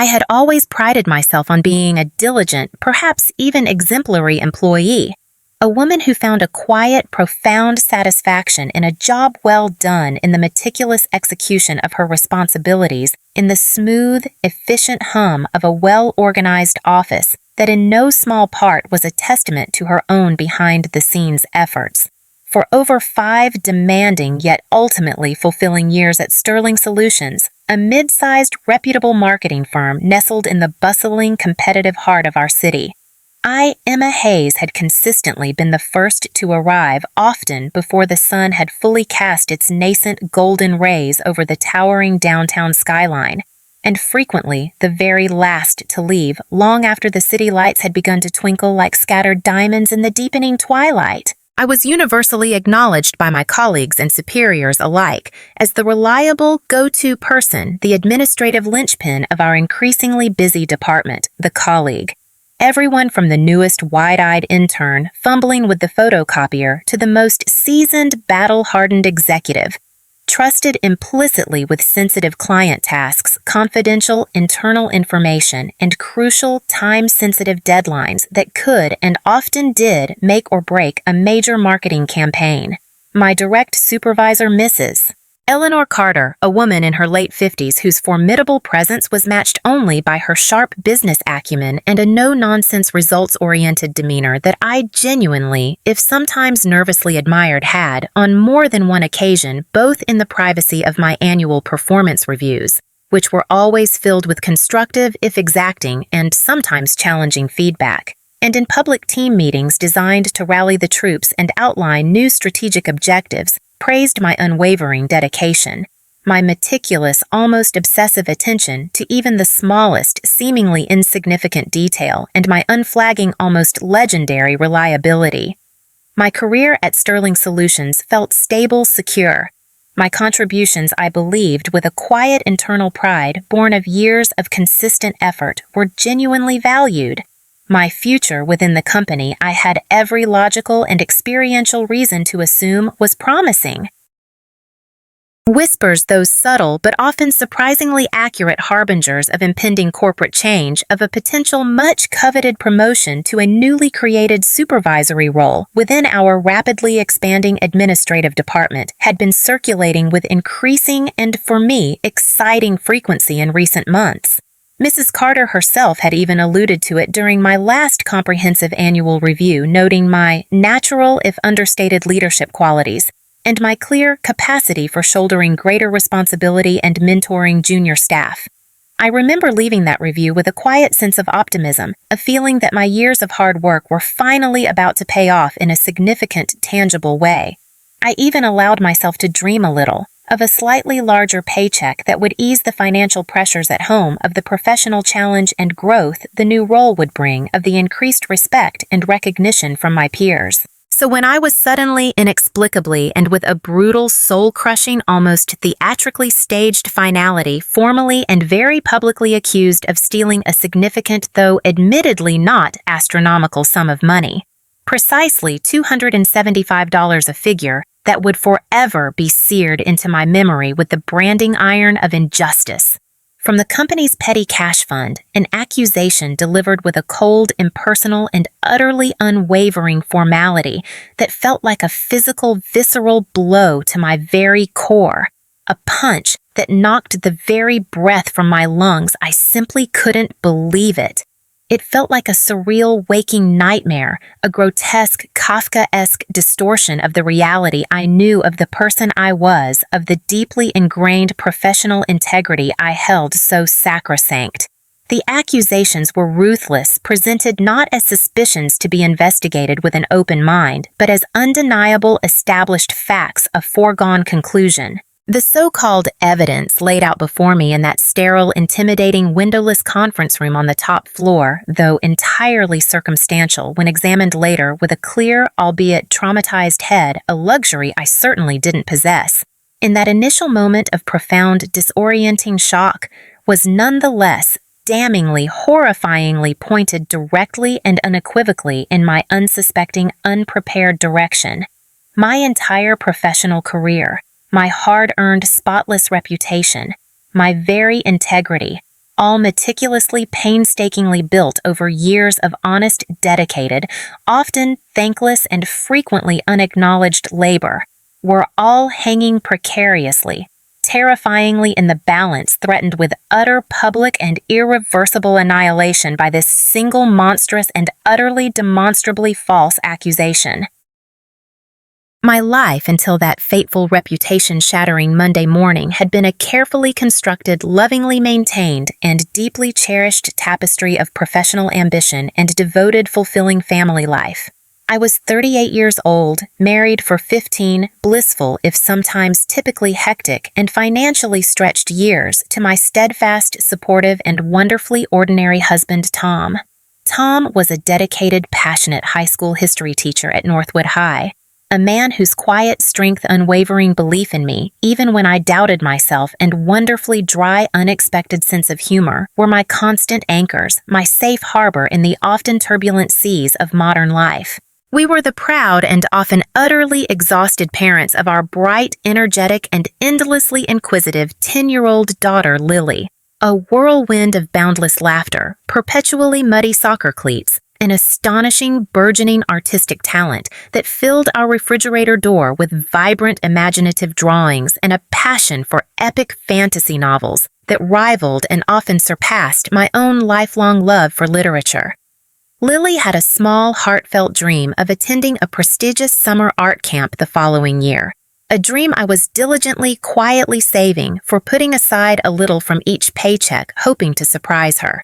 I had always prided myself on being a diligent, perhaps even exemplary employee, a woman who found a quiet, profound satisfaction in a job well done in the meticulous execution of her responsibilities, in the smooth, efficient hum of a well-organized office that in no small part was a testament to her own behind-the-scenes efforts. For over 5 demanding yet ultimately fulfilling years at Sterling Solutions, a mid-sized, reputable marketing firm nestled in the bustling, competitive heart of our city, I, Emma Hayes, had consistently been the first to arrive, often before the sun had fully cast its nascent golden rays over the towering downtown skyline, and frequently the very last to leave long after the city lights had begun to twinkle like scattered diamonds in the deepening twilight. I was universally acknowledged by my colleagues and superiors alike as the reliable, go-to person, the administrative linchpin of our increasingly busy department, the colleague. Everyone from the newest wide-eyed intern fumbling with the photocopier to the most seasoned, battle-hardened executive, trusted implicitly with sensitive client tasks, confidential internal information, and crucial time-sensitive deadlines that could and often did make or break a major marketing campaign. My direct supervisor, Mrs. Eleanor Carter, a woman in her late 50s whose formidable presence was matched only by her sharp business acumen and a no-nonsense results-oriented demeanor that I genuinely, if sometimes nervously admired, had, on more than one occasion, both in the privacy of my annual performance reviews, which were always filled with constructive, if exacting, and sometimes challenging feedback, and in public team meetings designed to rally the troops and outline new strategic objectives, praised my unwavering dedication, my meticulous, almost obsessive attention to even the smallest, seemingly insignificant detail, and my unflagging, almost legendary reliability. My career at Sterling Solutions felt stable, secure. My contributions, I believed, with a quiet internal pride born of years of consistent effort, were genuinely valued. My future within the company, I had every logical and experiential reason to assume, was promising. Whispers, those subtle but often surprisingly accurate harbingers of impending corporate change, of a potential much-coveted promotion to a newly created supervisory role within our rapidly expanding administrative department, had been circulating with increasing and, for me, exciting frequency in recent months. Mrs. Carter herself had even alluded to it during my last comprehensive annual review, noting my natural, if understated, leadership qualities, and my clear capacity for shouldering greater responsibility and mentoring junior staff. I remember leaving that review with a quiet sense of optimism, a feeling that my years of hard work were finally about to pay off in a significant, tangible way. I even allowed myself to dream a little, of a slightly larger paycheck that would ease the financial pressures at home, of the professional challenge and growth the new role would bring, of the increased respect and recognition from my peers. So when I was suddenly, inexplicably, and with a brutal, soul-crushing, almost theatrically staged finality, formally and very publicly accused of stealing a significant, though admittedly not astronomical sum of money, precisely $275 a figure, that would forever be seared into my memory with the branding iron of injustice. From the company's petty cash fund, an accusation delivered with a cold, impersonal, and utterly unwavering formality that felt like a physical, visceral blow to my very core. A punch that knocked the very breath from my lungs. I simply couldn't believe it. It felt like a surreal waking nightmare, a grotesque, Kafkaesque distortion of the reality I knew of the person I was, of the deeply ingrained professional integrity I held so sacrosanct. The accusations were ruthless, presented not as suspicions to be investigated with an open mind, but as undeniable established facts of foregone conclusion. The so-called evidence laid out before me in that sterile, intimidating, windowless conference room on the top floor, though entirely circumstantial when examined later with a clear, albeit traumatized head, a luxury I certainly didn't possess, in that initial moment of profound, disorienting shock, was nonetheless damningly, horrifyingly pointed directly and unequivocally in my unsuspecting, unprepared direction. My entire professional career, my hard-earned, spotless reputation, my very integrity, all meticulously, painstakingly built over years of honest, dedicated, often thankless and frequently unacknowledged labor, were all hanging precariously, terrifyingly in the balance, threatened with utter public and irreversible annihilation by this single monstrous and utterly demonstrably false accusation. My life until that fateful reputation-shattering Monday morning had been a carefully constructed, lovingly maintained, and deeply cherished tapestry of professional ambition and devoted, fulfilling family life. I was 38 years old, married for 15, blissful if sometimes typically hectic and financially stretched years to my steadfast, supportive, and wonderfully ordinary husband, Tom. Tom was a dedicated, passionate high school history teacher at Northwood High, a man whose quiet strength, unwavering belief in me, even when I doubted myself, and wonderfully dry, unexpected sense of humor were my constant anchors, my safe harbor in the often turbulent seas of modern life. We were the proud and often utterly exhausted parents of our bright, energetic, and endlessly inquisitive 10-year-old daughter, Lily, a whirlwind of boundless laughter, perpetually muddy soccer cleats, an astonishing, burgeoning artistic talent that filled our refrigerator door with vibrant, imaginative drawings and a passion for epic fantasy novels that rivaled and often surpassed my own lifelong love for literature. Lily had a small, heartfelt dream of attending a prestigious summer art camp the following year, a dream I was diligently, quietly saving for putting aside a little from each paycheck, hoping to surprise her.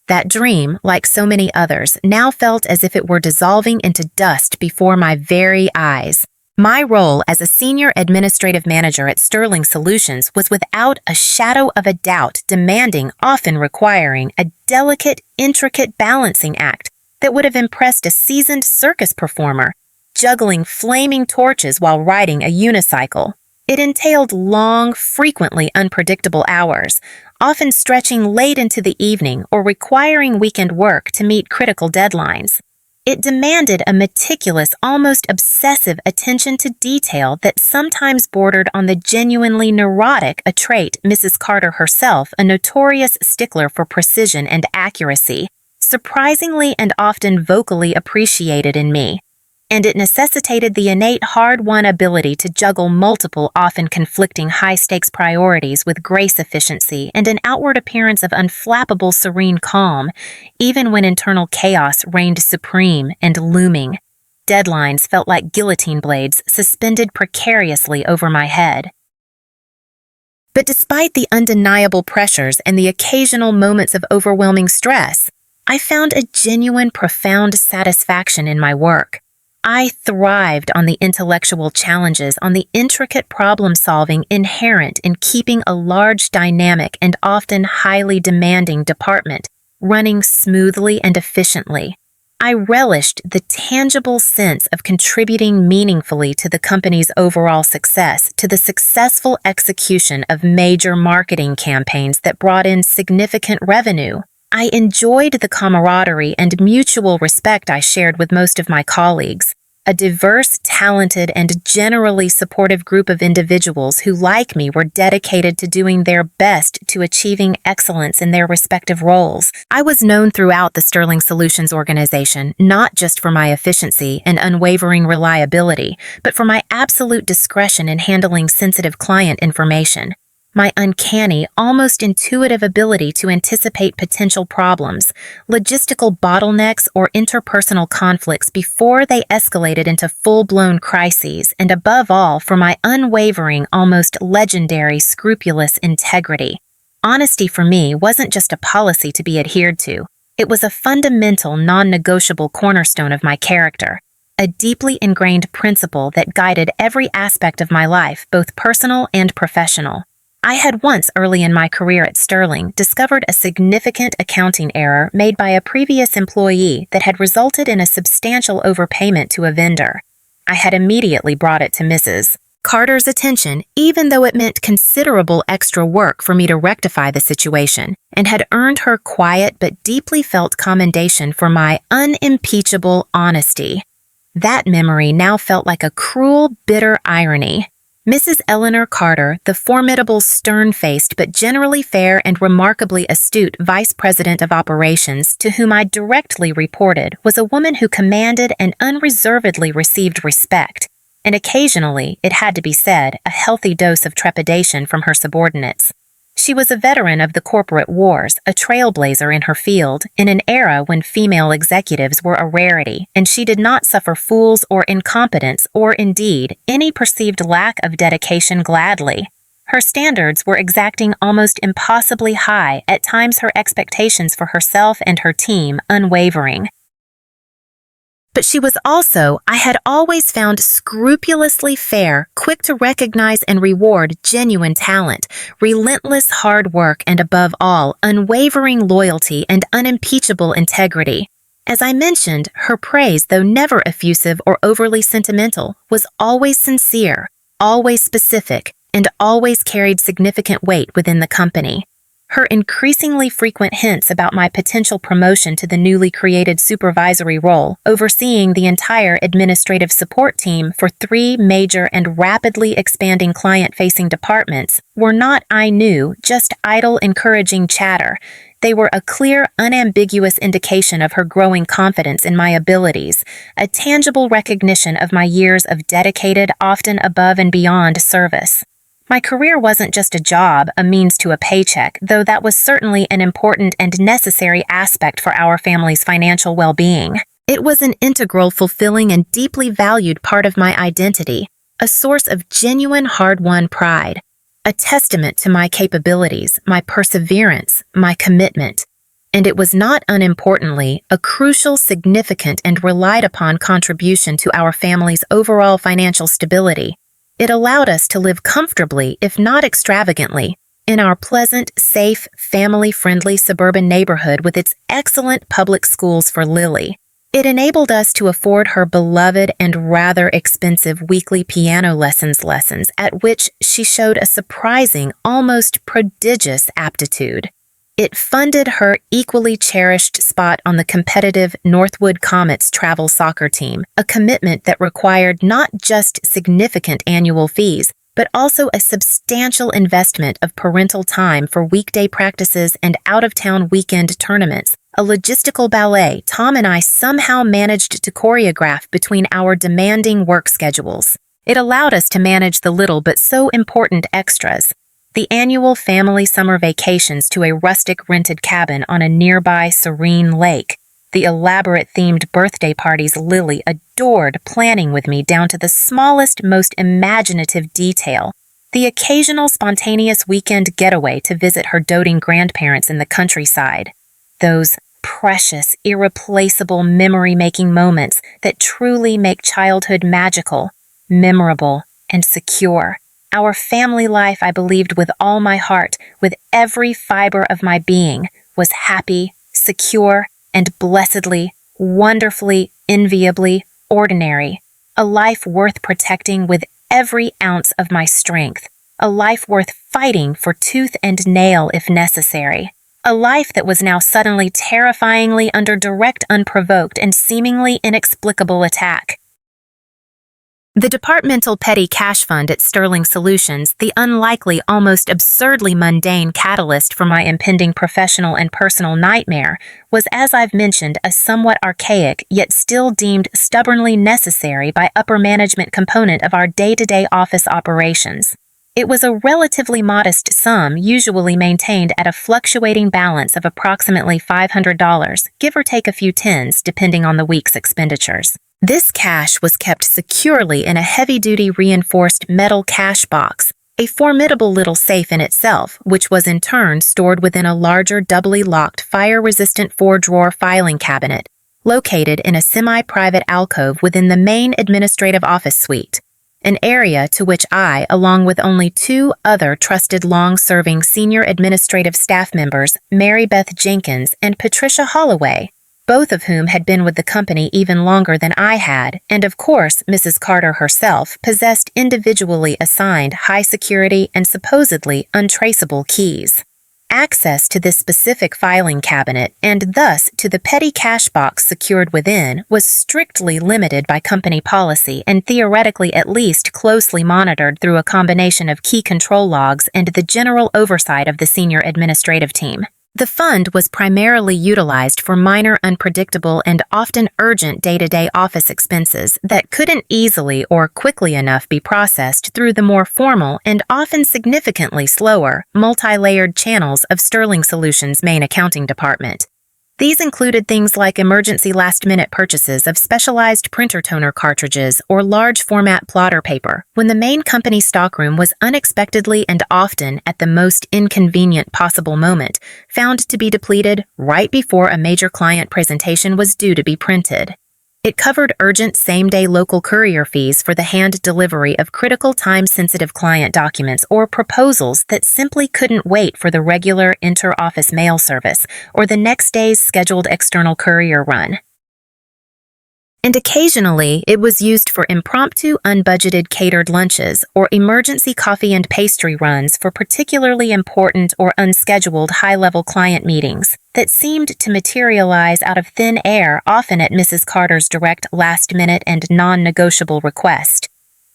That dream, like so many others, now felt as if it were dissolving into dust before my very eyes. My role as a senior administrative manager at Sterling Solutions was without a shadow of a doubt demanding, often requiring, a delicate, intricate balancing act that would have impressed a seasoned circus performer, juggling flaming torches while riding a unicycle. It entailed long, frequently unpredictable hours, often stretching late into the evening or requiring weekend work to meet critical deadlines. It demanded a meticulous, almost obsessive attention to detail that sometimes bordered on the genuinely neurotic, a trait Mrs. Carter herself, a notorious stickler for precision and accuracy, surprisingly and often vocally appreciated in me. And it necessitated the innate hard-won ability to juggle multiple, often conflicting high-stakes priorities with grace, efficiency, and an outward appearance of unflappable, serene calm, even when internal chaos reigned supreme and looming. Deadlines felt like guillotine blades suspended precariously over my head. But despite the undeniable pressures and the occasional moments of overwhelming stress, I found a genuine, profound satisfaction in my work. I thrived on the intellectual challenges, on the intricate problem-solving inherent in keeping a large, dynamic, and often highly demanding department running smoothly and efficiently. I relished the tangible sense of contributing meaningfully to the company's overall success, to the successful execution of major marketing campaigns that brought in significant revenue. I enjoyed the camaraderie and mutual respect I shared with most of my colleagues, a diverse, talented, and generally supportive group of individuals who, like me, were dedicated to doing their best to achieving excellence in their respective roles. I was known throughout the Sterling Solutions organization, not just for my efficiency and unwavering reliability, but for my absolute discretion in handling sensitive client information. My uncanny, almost intuitive ability to anticipate potential problems, logistical bottlenecks, or interpersonal conflicts before they escalated into full-blown crises, and above all, for my unwavering, almost legendary, scrupulous integrity. Honesty for me wasn't just a policy to be adhered to. It was a fundamental, non-negotiable cornerstone of my character, a deeply ingrained principle that guided every aspect of my life, both personal and professional. I had once, early in my career at Sterling, discovered a significant accounting error made by a previous employee that had resulted in a substantial overpayment to a vendor. I had immediately brought it to Mrs. Carter's attention, even though it meant considerable extra work for me to rectify the situation, and had earned her quiet but deeply felt commendation for my unimpeachable honesty. That memory now felt like a cruel, bitter irony. Mrs. Eleanor Carter, the formidable, stern-faced but generally fair and remarkably astute Vice President of Operations, to whom I directly reported, was a woman who commanded and unreservedly received respect, and occasionally, it had to be said, a healthy dose of trepidation from her subordinates. She was a veteran of the corporate wars, a trailblazer in her field, in an era when female executives were a rarity, and she did not suffer fools or incompetence or, indeed, any perceived lack of dedication gladly. Her standards were exacting almost impossibly high, at times her expectations for herself and her team unwavering. But she was also, I had always found, scrupulously fair, quick to recognize and reward genuine talent, relentless hard work, and above all, unwavering loyalty and unimpeachable integrity. As I mentioned, her praise, though never effusive or overly sentimental, was always sincere, always specific, and always carried significant weight within the company. Her increasingly frequent hints about my potential promotion to the newly created supervisory role, overseeing the entire administrative support team for 3 major and rapidly expanding client-facing departments, were not, I knew, just idle, encouraging chatter. They were a clear, unambiguous indication of her growing confidence in my abilities, a tangible recognition of my years of dedicated, often above and beyond service. My career wasn't just a job, a means to a paycheck, though that was certainly an important and necessary aspect for our family's financial well-being. It was an integral, fulfilling, and deeply valued part of my identity, a source of genuine hard-won pride, a testament to my capabilities, my perseverance, my commitment. And it was not unimportantly a crucial, significant, and relied-upon contribution to our family's overall financial stability. It allowed us to live comfortably, if not extravagantly, in our pleasant, safe, family-friendly suburban neighborhood with its excellent public schools for Lily. It enabled us to afford her beloved and rather expensive weekly piano lessons at which she showed a surprising, almost prodigious aptitude. It funded her equally cherished spot on the competitive Northwood Comets travel soccer team, a commitment that required not just significant annual fees, but also a substantial investment of parental time for weekday practices and out-of-town weekend tournaments, a logistical ballet Tom and I somehow managed to choreograph between our demanding work schedules. It allowed us to manage the little but so important extras. The annual family summer vacations to a rustic rented cabin on a nearby serene lake, the elaborate themed birthday parties Lily adored planning with me down to the smallest, most imaginative detail, the occasional spontaneous weekend getaway to visit her doting grandparents in the countryside, those precious, irreplaceable memory-making moments that truly make childhood magical, memorable, and secure. Our family life, I believed with all my heart, with every fiber of my being, was happy, secure, and blessedly, wonderfully, enviably ordinary. A life worth protecting with every ounce of my strength. A life worth fighting for tooth and nail if necessary. A life that was now suddenly terrifyingly under direct, unprovoked, and seemingly inexplicable attack. The departmental petty cash fund at Sterling Solutions, the unlikely, almost absurdly mundane catalyst for my impending professional and personal nightmare, was, as I've mentioned, a somewhat archaic, yet still deemed stubbornly necessary by upper management component of our day-to-day office operations. It was a relatively modest sum, usually maintained at a fluctuating balance of approximately $500, give or take a few tens, depending on the week's expenditures. This cash was kept securely in a heavy-duty reinforced metal cash box, a formidable little safe in itself, which was in turn stored within a larger doubly locked fire-resistant 4-drawer filing cabinet, located in a semi-private alcove within the main administrative office suite, an area to which I, along with only 2 other trusted long-serving senior administrative staff members, Mary Beth Jenkins and Patricia Holloway, both of whom had been with the company even longer than I had, and of course Mrs. Carter herself, possessed individually assigned high-security and supposedly untraceable keys. Access to this specific filing cabinet, and thus to the petty cash box secured within, was strictly limited by company policy and theoretically at least closely monitored through a combination of key control logs and the general oversight of the senior administrative team. The fund was primarily utilized for minor, unpredictable, and often urgent day-to-day office expenses that couldn't easily or quickly enough be processed through the more formal and often significantly slower, multi-layered channels of Sterling Solutions' main accounting department. These included things like emergency last-minute purchases of specialized printer toner cartridges or large-format plotter paper when the main company stockroom was unexpectedly and often at the most inconvenient possible moment found to be depleted right before a major client presentation was due to be printed. It covered urgent same-day local courier fees for the hand delivery of critical time-sensitive client documents or proposals that simply couldn't wait for the regular inter-office mail service or the next day's scheduled external courier run. And occasionally, it was used for impromptu, unbudgeted catered lunches or emergency coffee and pastry runs for particularly important or unscheduled high-level client meetings that seemed to materialize out of thin air, often at Mrs. Carter's direct last-minute and non-negotiable request.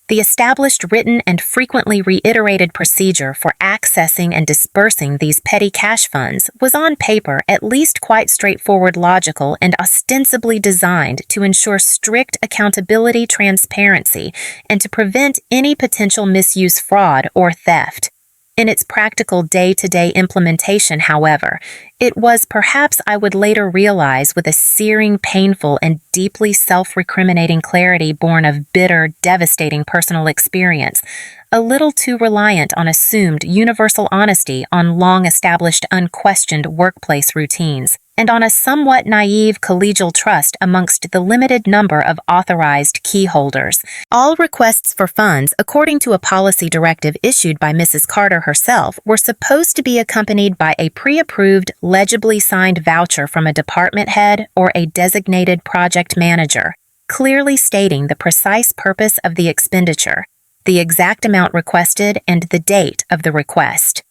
The established written and frequently reiterated procedure for accessing and dispersing these petty cash funds was on paper at least quite straightforward, logical, and ostensibly designed to ensure strict accountability, transparency, and to prevent any potential misuse, fraud, or theft. In its practical day-to-day implementation, however, it was, perhaps I would later realize with a searing, painful, and deeply self-recriminating clarity born of bitter, devastating personal experience, a little too reliant on assumed universal honesty on long-established, unquestioned workplace routines, and on a somewhat naive collegial trust amongst the limited number of authorized key holders. All requests for funds, according to a policy directive issued by Mrs. Carter herself, were supposed to be accompanied by a pre-approved, legibly signed voucher from a department head or a designated project manager, clearly stating the precise purpose of the expenditure, the exact amount requested, and the date of the request.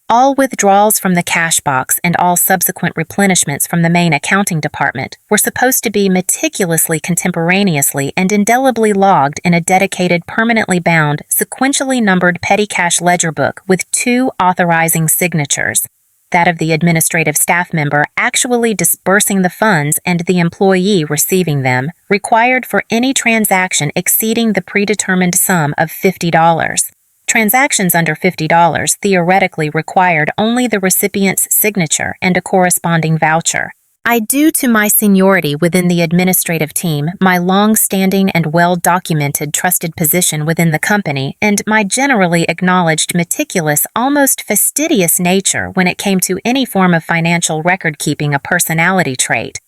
All withdrawals from the cash box and all subsequent replenishments from the main accounting department were supposed to be meticulously, contemporaneously, and indelibly logged in a dedicated, permanently bound, sequentially numbered petty cash ledger book with 2 authorizing signatures, that of the administrative staff member actually disbursing the funds and the employee receiving them, required for any transaction exceeding the predetermined sum of $50. Transactions under $50 theoretically required only the recipient's signature and a corresponding voucher. I due to my seniority within the administrative team, my long-standing and well-documented trusted position within the company, and my generally acknowledged meticulous, almost fastidious nature when it came to any form of financial record-keeping, a personality trait.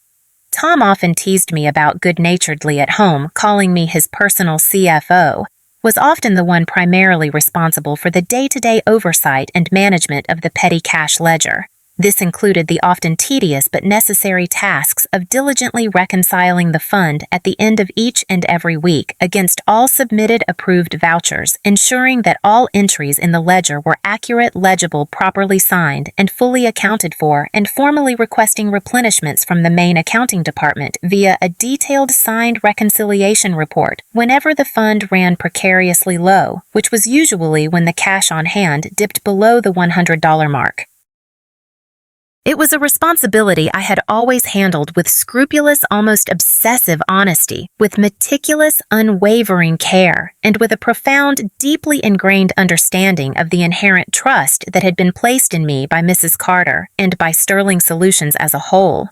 Tom often teased me about good-naturedly at home, calling me his personal CFO, was often the one primarily responsible for the day-to-day oversight and management of the petty cash ledger. This included the often tedious but necessary tasks of diligently reconciling the fund at the end of each and every week against all submitted approved vouchers, ensuring that all entries in the ledger were accurate, legible, properly signed, and fully accounted for, and formally requesting replenishments from the main accounting department via a detailed signed reconciliation report whenever the fund ran precariously low, which was usually when the cash on hand dipped below the $100 mark. It was a responsibility I had always handled with scrupulous, almost obsessive honesty, with meticulous, unwavering care, and with a profound, deeply ingrained understanding of the inherent trust that had been placed in me by Mrs. Carter and by Sterling Solutions as a whole.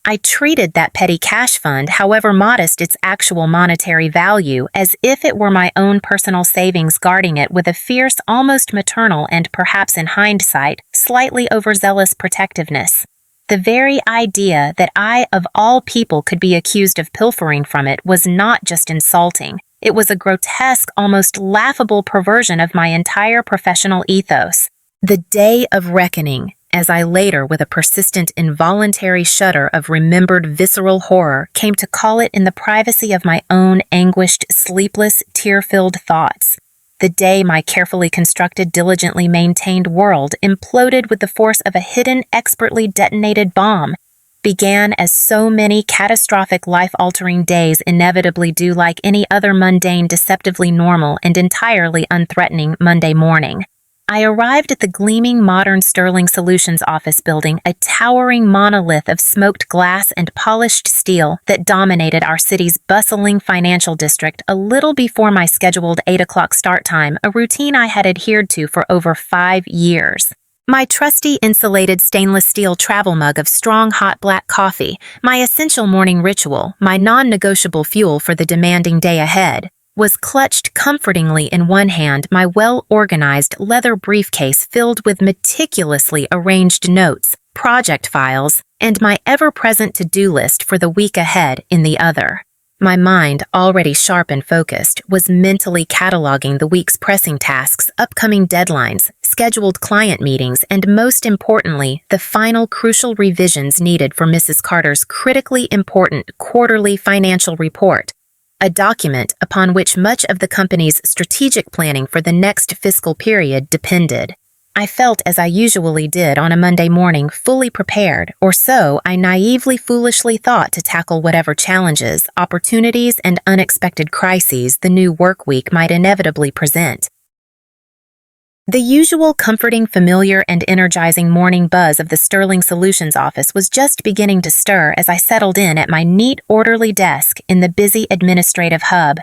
I treated that petty cash fund, however modest its actual monetary value, as if it were my own personal savings, guarding it with a fierce, almost maternal and, perhaps in hindsight, slightly overzealous protectiveness. The very idea that I, of all people, could be accused of pilfering from it was not just insulting. It was a grotesque, almost laughable perversion of my entire professional ethos. The day of reckoning, as I later, with a persistent involuntary shudder of remembered visceral horror, came to call it in the privacy of my own anguished, sleepless, tear-filled thoughts, The day my carefully constructed, diligently maintained world imploded with the force of a hidden, expertly detonated bomb began as so many catastrophic, life-altering days inevitably do, like any other mundane, deceptively normal, and entirely unthreatening Monday morning. I arrived at the gleaming modern Sterling Solutions office building, a towering monolith of smoked glass and polished steel that dominated our city's bustling financial district a little before my scheduled 8 o'clock start time, a routine I had adhered to for over 5 years. My trusty insulated stainless steel travel mug of strong hot black coffee, my essential morning ritual, my non-negotiable fuel for the demanding day ahead, was clutched comfortingly in one hand, my well-organized leather briefcase filled with meticulously arranged notes, project files, and my ever-present to-do list for the week ahead in the other. My mind, already sharp and focused, was mentally cataloging the week's pressing tasks, upcoming deadlines, scheduled client meetings, and most importantly, the final crucial revisions needed for Mrs. Carter's critically important quarterly financial report, a document upon which much of the company's strategic planning for the next fiscal period depended. I felt as I usually did on a Monday morning, fully prepared, or so I naively, foolishly thought, to tackle whatever challenges, opportunities, and unexpected crises the new work week might inevitably present. The usual comforting, familiar, and energizing morning buzz of the Sterling Solutions office was just beginning to stir as I settled in at my neat, orderly desk in the busy administrative hub.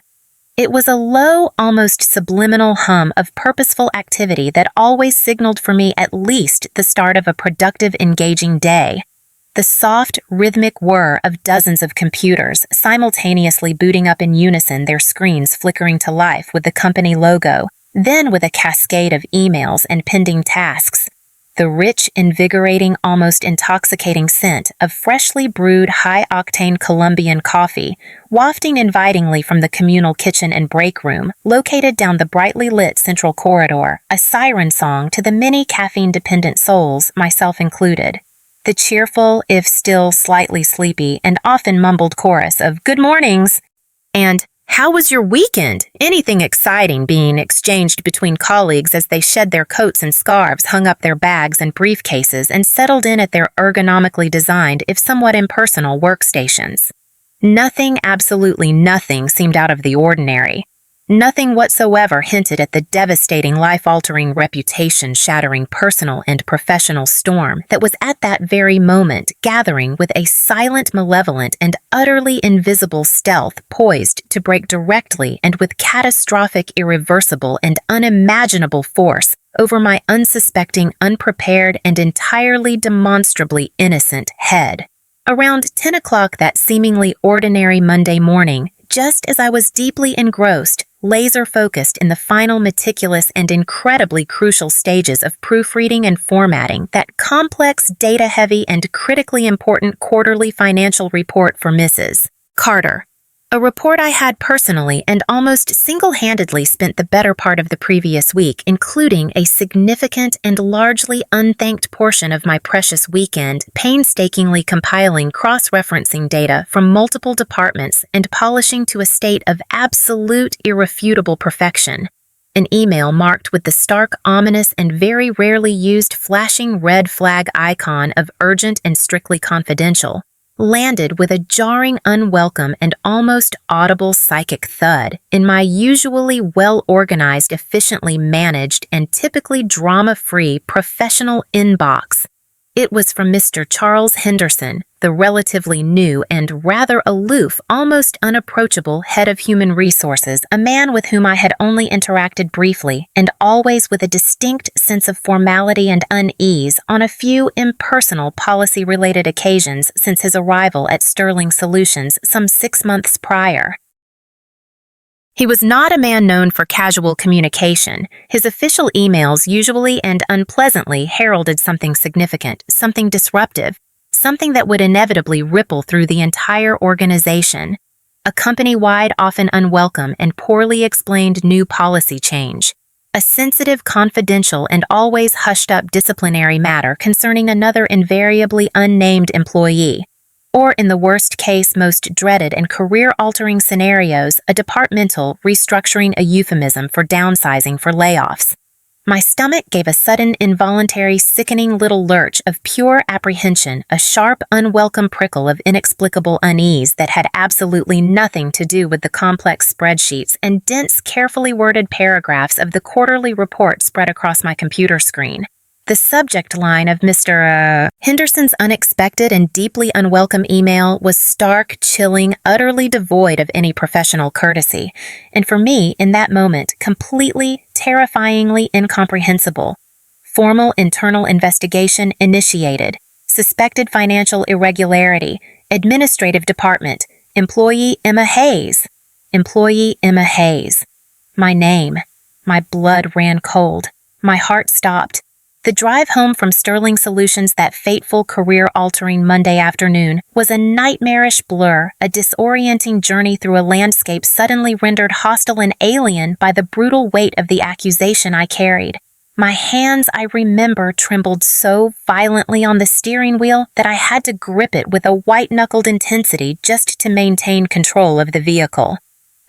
It was a low, almost subliminal hum of purposeful activity that always signaled for me at least the start of a productive, engaging day. The soft, rhythmic whir of dozens of computers simultaneously booting up in unison, their screens flickering to life with the company logo, then with a cascade of emails and pending tasks. The rich, invigorating, almost intoxicating scent of freshly brewed high-octane Colombian coffee, wafting invitingly from the communal kitchen and break room, located down the brightly lit central corridor, a siren song to the many caffeine-dependent souls, myself included. The cheerful, if still slightly sleepy, and often mumbled chorus of "Good mornings!" and "How was your weekend?" Anything exciting being exchanged between colleagues as they shed their coats and scarves, hung up their bags and briefcases, and settled in at their ergonomically designed, if somewhat impersonal, workstations. Nothing, absolutely nothing, seemed out of the ordinary. Nothing whatsoever hinted at the devastating, life-altering, reputation-shattering personal and professional storm that was at that very moment gathering with a silent, malevolent, and utterly invisible stealth poised to break directly and with catastrophic, irreversible, and unimaginable force over my unsuspecting, unprepared, and entirely demonstrably innocent head. Around 10 o'clock that seemingly ordinary Monday morning, just as I was deeply engrossed, laser-focused in the final, meticulous, and incredibly crucial stages of proofreading and formatting that complex, data-heavy, and critically important quarterly financial report for Mrs. Carter. A report I had personally and almost single-handedly spent the better part of the previous week, including a significant and largely unthanked portion of my precious weekend, painstakingly compiling cross-referencing data from multiple departments and polishing to a state of absolute, irrefutable perfection. An email marked with the stark, ominous, and very rarely used flashing red flag icon of urgent and strictly confidential landed with a jarring, unwelcome, and almost audible psychic thud in my usually well-organized, efficiently managed, and typically drama-free professional inbox. It was from Mr. Charles Henderson, the relatively new and rather aloof, almost unapproachable head of human resources, a man with whom I had only interacted briefly, and always with a distinct sense of formality and unease on a few impersonal policy-related occasions since his arrival at Sterling Solutions some 6 months prior. He was not a man known for casual communication. His official emails usually and unpleasantly heralded something significant, something disruptive, something that would inevitably ripple through the entire organization. A company-wide, often unwelcome, and poorly explained new policy change. A sensitive, confidential, and always hushed-up disciplinary matter concerning another invariably unnamed employee. or in the worst case, most dreaded and career-altering scenarios, a departmental restructuring, a euphemism for downsizing for layoffs. My stomach gave a sudden, involuntary, sickening little lurch of pure apprehension, a sharp, unwelcome prickle of inexplicable unease that had absolutely nothing to do with the complex spreadsheets and dense, carefully worded paragraphs of the quarterly report spread across my computer screen. The subject line of Mr. Henderson's unexpected and deeply unwelcome email was stark, chilling, utterly devoid of any professional courtesy, and for me, in that moment, completely, terrifyingly incomprehensible. Formal internal investigation initiated. Suspected financial irregularity. Administrative department. Employee Emma Hayes. Employee Emma Hayes. My name. My blood ran cold. My heart stopped. The drive home from Sterling Solutions that fateful career-altering Monday afternoon was a nightmarish blur, a disorienting journey through a landscape suddenly rendered hostile and alien by the brutal weight of the accusation I carried. My hands, I remember, trembled so violently on the steering wheel that I had to grip it with a white-knuckled intensity just to maintain control of the vehicle.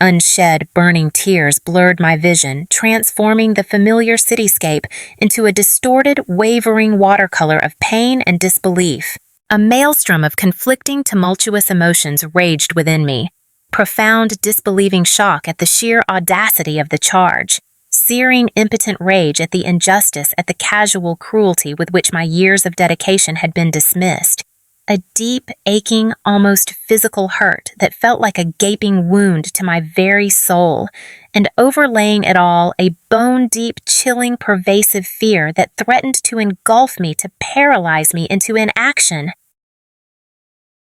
Unshed, burning tears blurred my vision, transforming the familiar cityscape into a distorted, wavering watercolor of pain and disbelief. A maelstrom of conflicting, tumultuous emotions raged within me. Profound, disbelieving shock at the sheer audacity of the charge. Searing, impotent rage at the injustice, at the casual cruelty with which my years of dedication had been dismissed. A deep, aching, almost physical hurt that felt like a gaping wound to my very soul, and overlaying it all, a bone-deep, chilling, pervasive fear that threatened to engulf me, to paralyze me into inaction.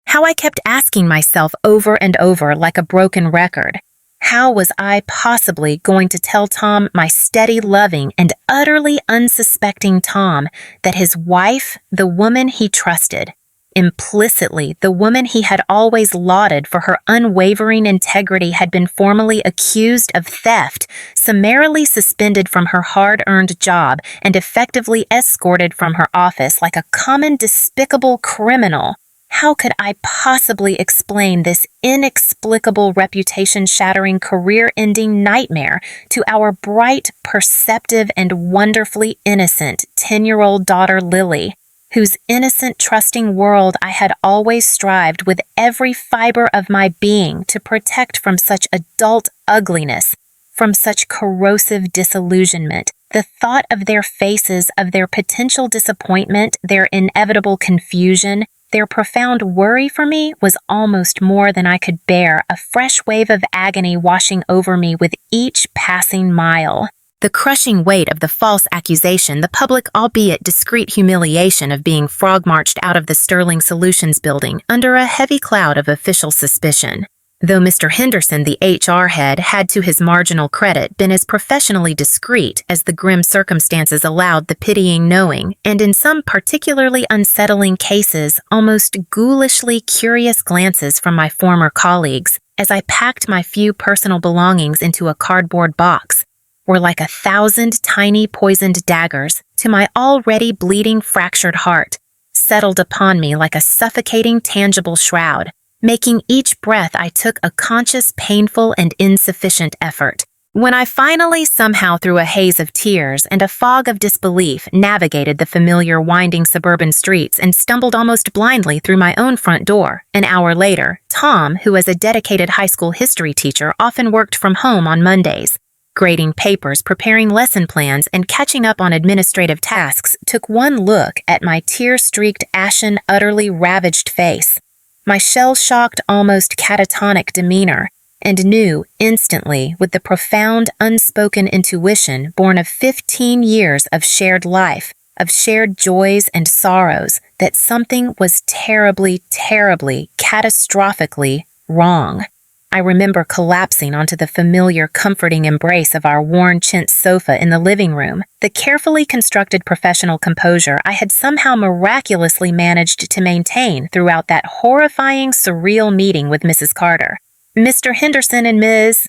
How I kept asking myself over and over like a broken record, how was I possibly going to tell Tom, my steady, loving, and utterly unsuspecting Tom, that his wife, the woman he trusted, implicitly, the woman he had always lauded for her unwavering integrity, had been formally accused of theft, summarily suspended from her hard-earned job, and effectively escorted from her office like a common, despicable criminal? How could I possibly explain this inexplicable, reputation-shattering, career-ending nightmare to our bright, perceptive, and wonderfully innocent 10-year-old daughter Lily, whose innocent, trusting world I had always strived with every fiber of my being to protect from such adult ugliness, from such corrosive disillusionment? The thought of their faces, of their potential disappointment, their inevitable confusion, their profound worry for me was almost more than I could bear, a fresh wave of agony washing over me with each passing mile. The crushing weight of the false accusation, the public, albeit discreet humiliation of being frog-marched out of the Sterling Solutions building under a heavy cloud of official suspicion. Though Mr. Henderson, the HR head, had to his marginal credit been as professionally discreet as the grim circumstances allowed the pitying knowing, and in some particularly unsettling cases, almost ghoulishly curious glances from my former colleagues, as I packed my few personal belongings into a cardboard box, were like 1,000 tiny poisoned daggers to my already bleeding fractured heart, settled upon me like a suffocating tangible shroud, making each breath I took a conscious, painful, and insufficient effort. When I finally, somehow through a haze of tears and a fog of disbelief, navigated the familiar winding suburban streets and stumbled almost blindly through my own front door, an hour later, Tom, who as a dedicated high school history teacher often worked from home on Mondays, grading papers, preparing lesson plans, and catching up on administrative tasks, took one look at my tear-streaked, ashen, utterly ravaged face, my shell-shocked, almost catatonic demeanor, and knew instantly, with the profound, unspoken intuition born of 15 years of shared life, of shared joys and sorrows, that something was terribly, terribly, catastrophically wrong. I remember collapsing onto the familiar, comforting embrace of our worn chintz sofa in the living room, the carefully constructed professional composure I had somehow miraculously managed to maintain throughout that horrifying, surreal meeting with Mrs. Carter. Mr. Henderson and Ms.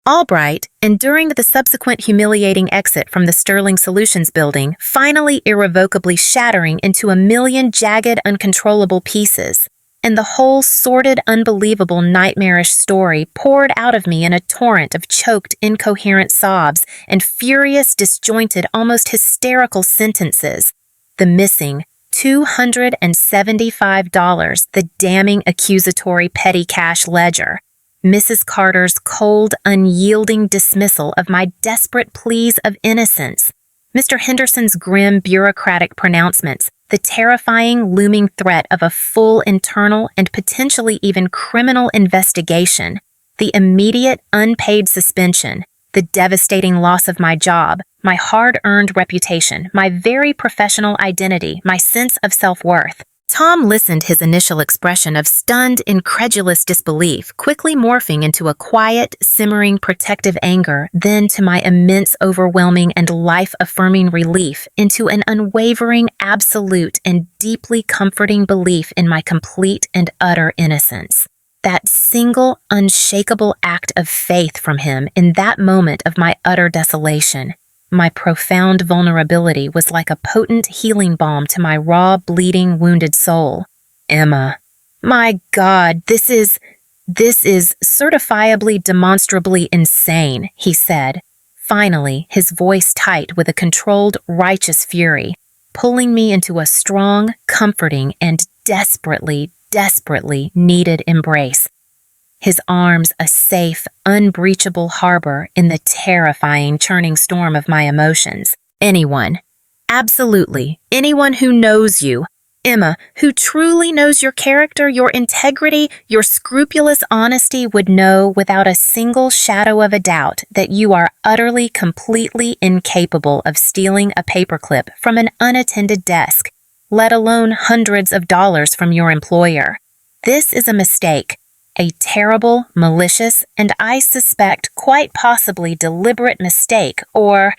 Albright, enduring the subsequent humiliating exit from the Sterling Solutions building, finally irrevocably shattering into a million jagged, uncontrollable pieces. And the whole sordid, unbelievable, nightmarish story poured out of me in a torrent of choked, incoherent sobs and furious, disjointed, almost hysterical sentences. The missing $275, the damning accusatory petty cash ledger. Mrs. Carter's cold, unyielding dismissal of my desperate pleas of innocence. Mr. Henderson's grim, bureaucratic pronouncements, the terrifying, looming threat of a full internal and potentially even criminal investigation, the immediate, unpaid suspension, the devastating loss of my job, my hard-earned reputation, my very professional identity, my sense of self-worth. Tom listened, his initial expression of stunned, incredulous disbelief quickly morphing into a quiet, simmering, protective anger, then to my immense, overwhelming, and life-affirming relief into an unwavering, absolute, and deeply comforting belief in my complete and utter innocence. That single, unshakable act of faith from him in that moment of my utter desolation. My profound vulnerability was like a potent healing balm to my raw, bleeding, wounded soul. Emma. My God, this is certifiably, demonstrably insane, he said, finally, his voice tight with a controlled, righteous fury, pulling me into a strong, comforting, and desperately, desperately needed embrace. His arms a safe, unbreachable harbor in the terrifying, churning storm of my emotions. Anyone, absolutely, anyone who knows you, Emma, who truly knows your character, your integrity, your scrupulous honesty would know without a single shadow of a doubt that you are utterly, completely incapable of stealing a paperclip from an unattended desk, let alone hundreds of dollars from your employer. This is a mistake. A terrible, malicious, and I suspect quite possibly deliberate mistake, or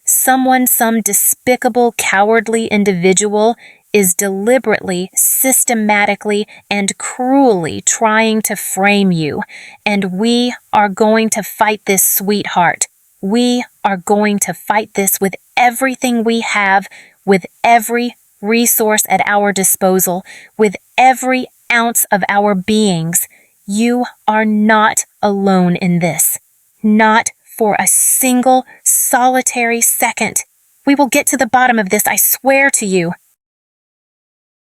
some despicable, cowardly individual is deliberately, systematically, and cruelly trying to frame you. And we are going to fight this, sweetheart. We are going to fight this with everything we have, with every resource at our disposal, with every ounce of our beings. You are not alone in this. Not for a single, solitary second. We will get to the bottom of this, I swear to you.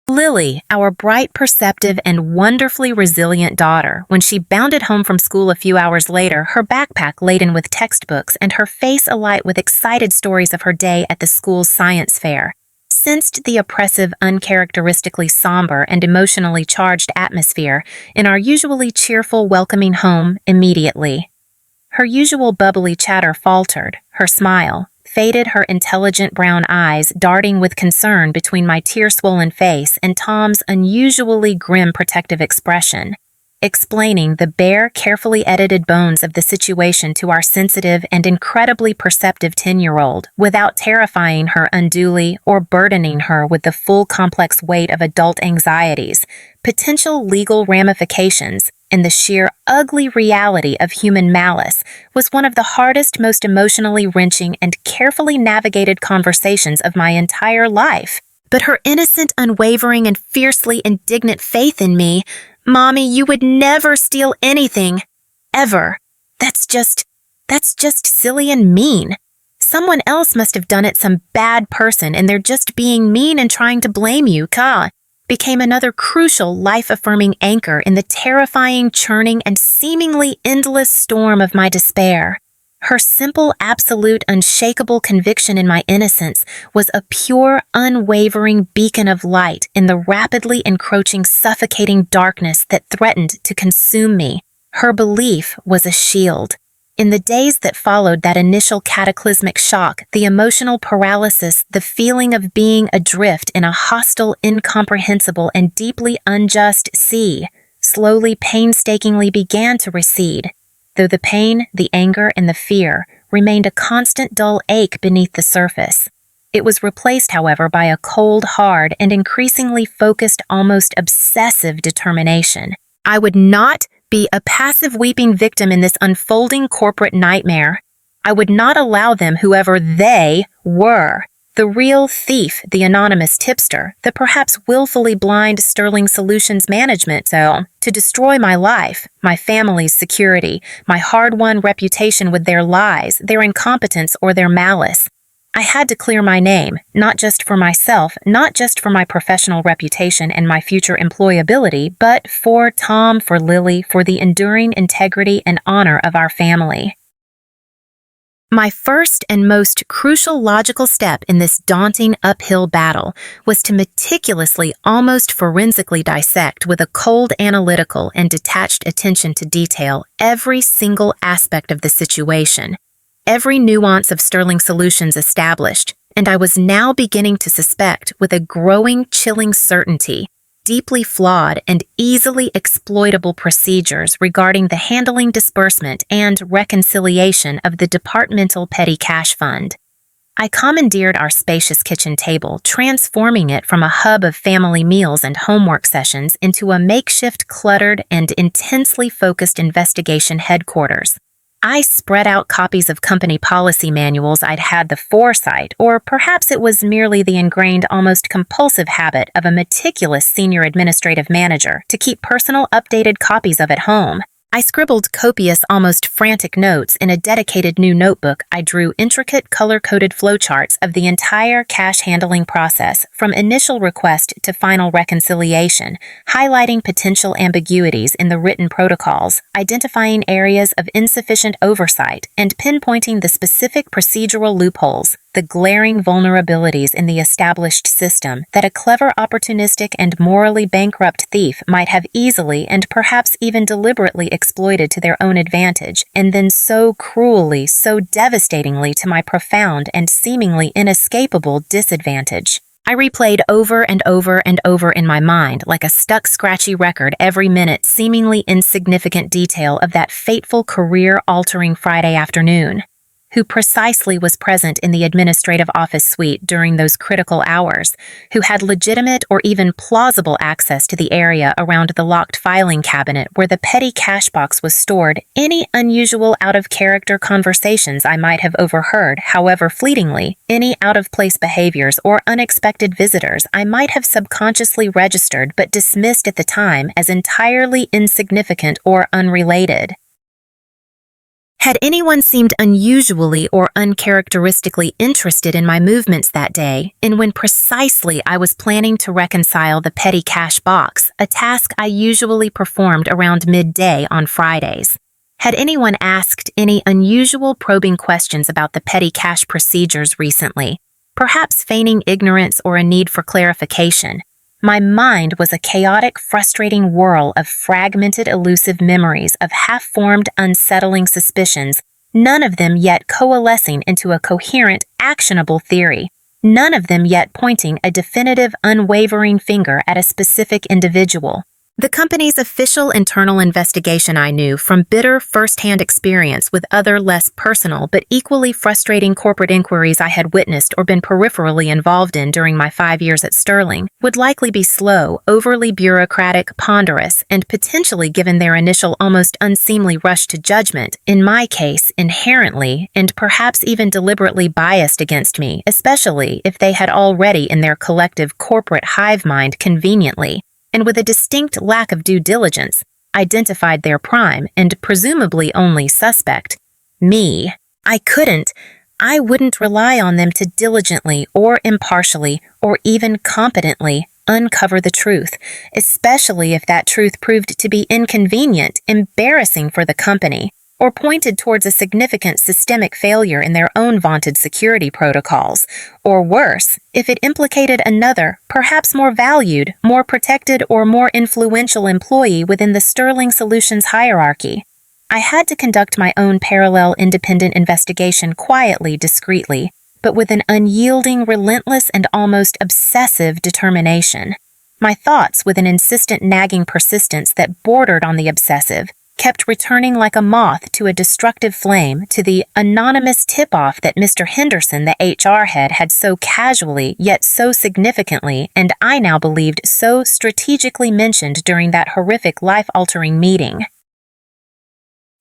Lily, our bright, perceptive, and wonderfully resilient daughter, when she bounded home from school a few hours later, her backpack laden with textbooks and her face alight with excited stories of her day at the school's science fair, sensed the oppressive, uncharacteristically somber, and emotionally charged atmosphere in our usually cheerful, welcoming home immediately. Her usual bubbly chatter faltered, her smile faded, her intelligent brown eyes darting with concern between my tear-swollen face and Tom's unusually grim protective expression, explaining the bare, carefully edited bones of the situation to our sensitive and incredibly perceptive 10-year-old without terrifying her unduly or burdening her with the full complex weight of adult anxieties, potential legal ramifications, and the sheer ugly reality of human malice was one of the hardest, most emotionally wrenching, and carefully navigated conversations of my entire life. But her innocent, unwavering, and fiercely indignant faith in me, Mommy, you would never steal anything. Ever. That's just silly and mean. Someone else must have done it, some bad person, and they're just being mean and trying to blame you, became another crucial, life-affirming anchor in the terrifying, churning, and seemingly endless storm of my despair. Her simple, absolute, unshakable conviction in my innocence was a pure, unwavering beacon of light in the rapidly encroaching, suffocating darkness that threatened to consume me. Her belief was a shield. In the days that followed that initial cataclysmic shock, the emotional paralysis, the feeling of being adrift in a hostile, incomprehensible, and deeply unjust sea, slowly, painstakingly began to recede, though the pain, the anger, and the fear remained a constant dull ache beneath the surface. It was replaced, however, by a cold, hard, and increasingly focused, almost obsessive determination. I would not be a passive weeping victim in this unfolding corporate nightmare. I would not allow them, whoever they were, the real thief, the anonymous tipster, the perhaps willfully blind Sterling Solutions management, to destroy my life, my family's security, my hard-won reputation with their lies, their incompetence, or their malice. I had to clear my name, not just for myself, not just for my professional reputation and my future employability, but for Tom, for Lily, for the enduring integrity and honor of our family. My first and most crucial logical step in this daunting uphill battle was to meticulously, almost forensically dissect with a cold analytical and detached attention to detail every single aspect of the situation, every nuance of Sterling Solutions established, and I was now beginning to suspect with a growing, chilling certainty deeply flawed and easily exploitable procedures regarding the handling, disbursement, and reconciliation of the departmental petty cash fund. I commandeered our spacious kitchen table, transforming it from a hub of family meals and homework sessions into a makeshift, cluttered, and intensely focused investigation headquarters. I spread out copies of company policy manuals I'd had the foresight, or perhaps it was merely the ingrained, almost compulsive habit of a meticulous senior administrative manager to keep personal updated copies of at home. I scribbled copious, almost frantic notes in a dedicated new notebook. I drew intricate, color-coded flowcharts of the entire cash handling process, from initial request to final reconciliation, highlighting potential ambiguities in the written protocols, identifying areas of insufficient oversight, and pinpointing the specific procedural loopholes, the glaring vulnerabilities in the established system that a clever, opportunistic, and morally bankrupt thief might have easily and perhaps even deliberately exploited to their own advantage, and then so cruelly, so devastatingly to my profound and seemingly inescapable disadvantage. I replayed over and over and over in my mind, like a stuck, scratchy record, every minute seemingly insignificant detail of that fateful, career-altering Friday afternoon. Who precisely was present in the administrative office suite during those critical hours, who had legitimate or even plausible access to the area around the locked filing cabinet where the petty cash box was stored, any unusual out-of-character conversations I might have overheard, however fleetingly, any out-of-place behaviors or unexpected visitors I might have subconsciously registered but dismissed at the time as entirely insignificant or unrelated. Had anyone seemed unusually or uncharacteristically interested in my movements that day, and when precisely I was planning to reconcile the petty cash box, a task I usually performed around midday on Fridays? Had anyone asked any unusual probing questions about the petty cash procedures recently, perhaps feigning ignorance or a need for clarification? My mind was a chaotic, frustrating whirl of fragmented, elusive memories of half-formed, unsettling suspicions, none of them yet coalescing into a coherent, actionable theory, none of them yet pointing a definitive, unwavering finger at a specific individual. The company's official internal investigation, I knew from bitter first-hand experience with other less personal but equally frustrating corporate inquiries I had witnessed or been peripherally involved in during my 5 years at Sterling, would likely be slow, overly bureaucratic, ponderous, and potentially, given their initial almost unseemly rush to judgment, in my case, inherently and perhaps even deliberately biased against me, especially if they had already in their collective corporate hive mind conveniently, and with a distinct lack of due diligence, identified their prime and presumably only suspect, me. I wouldn't rely on them to diligently or impartially or even competently uncover the truth, especially if that truth proved to be inconvenient, embarrassing for the company, or pointed towards a significant systemic failure in their own vaunted security protocols, or worse, if it implicated another, perhaps more valued, more protected, or more influential employee within the Sterling Solutions hierarchy. I had to conduct my own parallel independent investigation quietly, discreetly, but with an unyielding, relentless, and almost obsessive determination. My thoughts, with an insistent nagging persistence that bordered on the obsessive, kept returning like a moth to a destructive flame to the anonymous tip-off that Mr. Henderson, the HR head, had so casually, yet so significantly, and I now believed so strategically mentioned during that horrific life-altering meeting.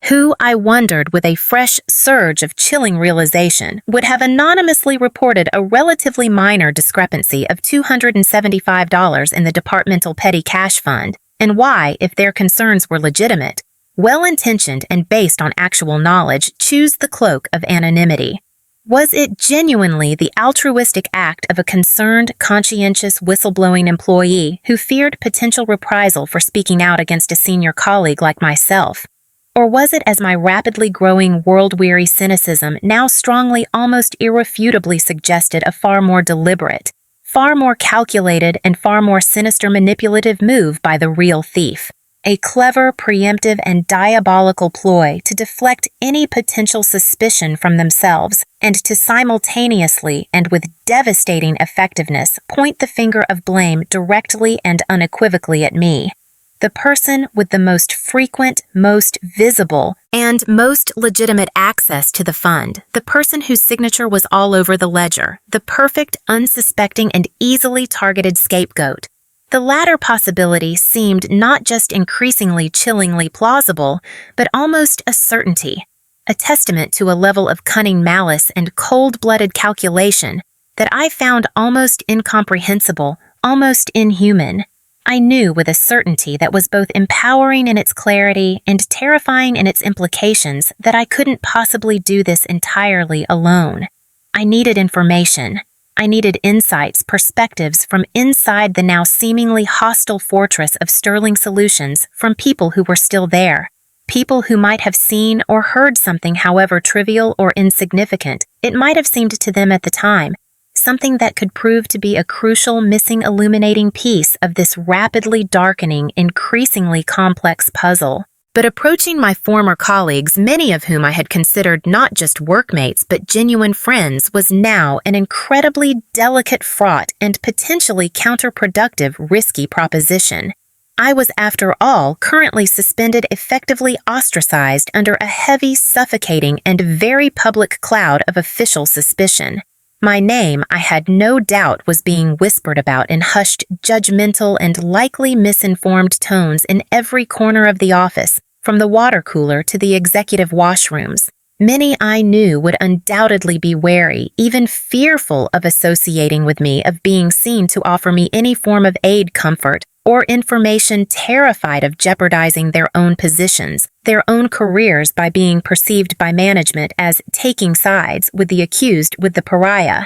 who, I wondered with a fresh surge of chilling realization, would have anonymously reported a relatively minor discrepancy of $275 in the departmental petty cash fund, and why, if their concerns were legitimate, well-intentioned and based on actual knowledge, choose the cloak of anonymity. Was it genuinely the altruistic act of a concerned, conscientious whistleblowing employee who feared potential reprisal for speaking out against a senior colleague like myself? Or was it, as my rapidly growing world-weary cynicism now strongly, almost irrefutably suggested, a far more deliberate, far more calculated, and far more sinister manipulative move by the real thief? A clever, preemptive, and diabolical ploy to deflect any potential suspicion from themselves and to simultaneously and with devastating effectiveness point the finger of blame directly and unequivocally at me. The person with the most frequent, most visible, and most legitimate access to the fund, the person whose signature was all over the ledger, the perfect, unsuspecting, and easily targeted scapegoat. The latter possibility seemed not just increasingly chillingly plausible, but almost a certainty, a testament to a level of cunning malice and cold-blooded calculation that I found almost incomprehensible, almost inhuman. I knew with a certainty that was both empowering in its clarity and terrifying in its implications that I couldn't possibly do this entirely alone. I needed information. I needed insights, perspectives from inside the now seemingly hostile fortress of Sterling Solutions from people who were still there, people who might have seen or heard something however trivial or insignificant it might have seemed to them at the time, something that could prove to be a crucial missing illuminating piece of this rapidly darkening, increasingly complex puzzle. But approaching my former colleagues, many of whom I had considered not just workmates but genuine friends, was now an incredibly delicate, fraught, and potentially counterproductive, risky proposition. I was, after all, currently suspended, effectively ostracized under a heavy, suffocating, and very public cloud of official suspicion. My name, I had no doubt, was being whispered about in hushed, judgmental, and likely misinformed tones in every corner of the office, from the water cooler to the executive washrooms. Many I knew would undoubtedly be wary, even fearful of associating with me, of being seen to offer me any form of aid, comfort, or information, terrified of jeopardizing their own positions, their own careers, by being perceived by management as taking sides with the accused, with the pariah.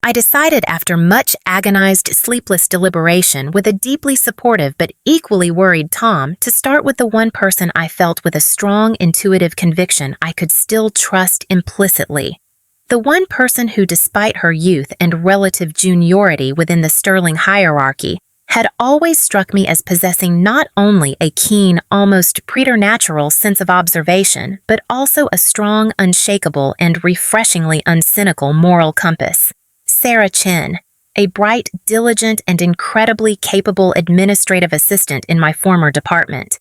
I decided, after much agonized, sleepless deliberation with a deeply supportive but equally worried Tom, to start with the one person I felt with a strong intuitive conviction I could still trust implicitly. The one person who, despite her youth and relative juniority within the Sterling hierarchy, had always struck me as possessing not only a keen, almost preternatural sense of observation, but also a strong, unshakable, and refreshingly uncynical moral compass. Sarah Chen, a bright, diligent, and incredibly capable administrative assistant in my former department.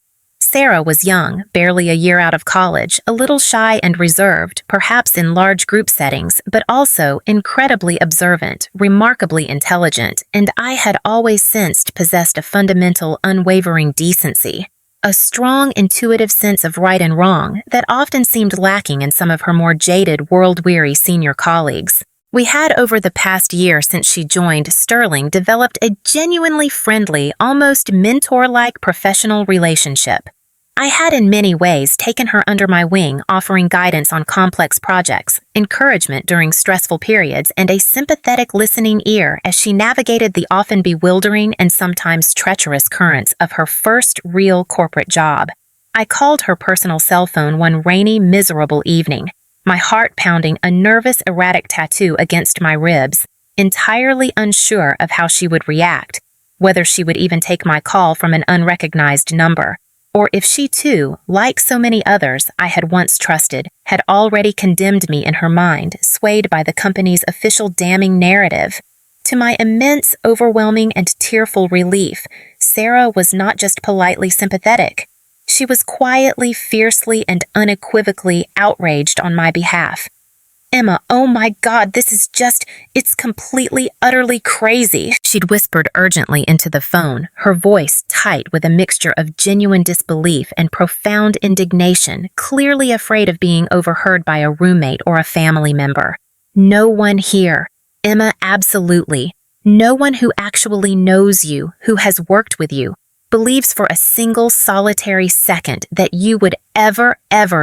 Sarah was young, barely a year out of college, a little shy and reserved, perhaps in large group settings, but also incredibly observant, remarkably intelligent, and I had always sensed possessed a fundamental, unwavering decency, a strong, intuitive sense of right and wrong that often seemed lacking in some of her more jaded, world-weary senior colleagues. We had, over the past year since she joined Sterling, developed a genuinely friendly, almost mentor-like professional relationship. I had in many ways taken her under my wing, offering guidance on complex projects, encouragement during stressful periods, and a sympathetic listening ear as she navigated the often bewildering and sometimes treacherous currents of her first real corporate job. I called her personal cell phone one rainy, miserable evening, my heart pounding a nervous, erratic tattoo against my ribs, entirely unsure of how she would react, whether she would even take my call from an unrecognized number, or if she too, like so many others I had once trusted, had already condemned me in her mind, swayed by the company's official damning narrative. To my immense, overwhelming, and tearful relief, Sarah was not just politely sympathetic. She was quietly, fiercely, and unequivocally outraged on my behalf. Emma, oh my God, it's completely, utterly crazy," she'd whispered urgently into the phone, her voice tight with a mixture of genuine disbelief and profound indignation, clearly afraid of being overheard by a roommate or a family member. "No one here. Emma, absolutely. No one who actually knows you, who has worked with you, believes for a single solitary second that you would ever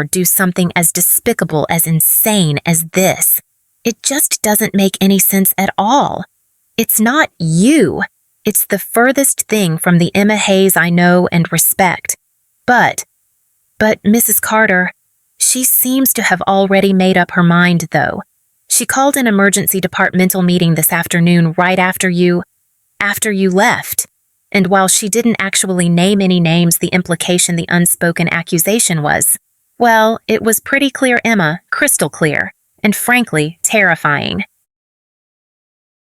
do something as despicable, as insane as this. It just doesn't make any sense at all. It's not you. It's the furthest thing from the Emma Hayes I know and respect. But Mrs. Carter, she seems to have already made up her mind, though. She called an emergency departmental meeting this afternoon right after you left. And while she didn't actually name any names, the implication, the unspoken accusation was, well, it was pretty clear, Emma, crystal clear, and frankly, terrifying.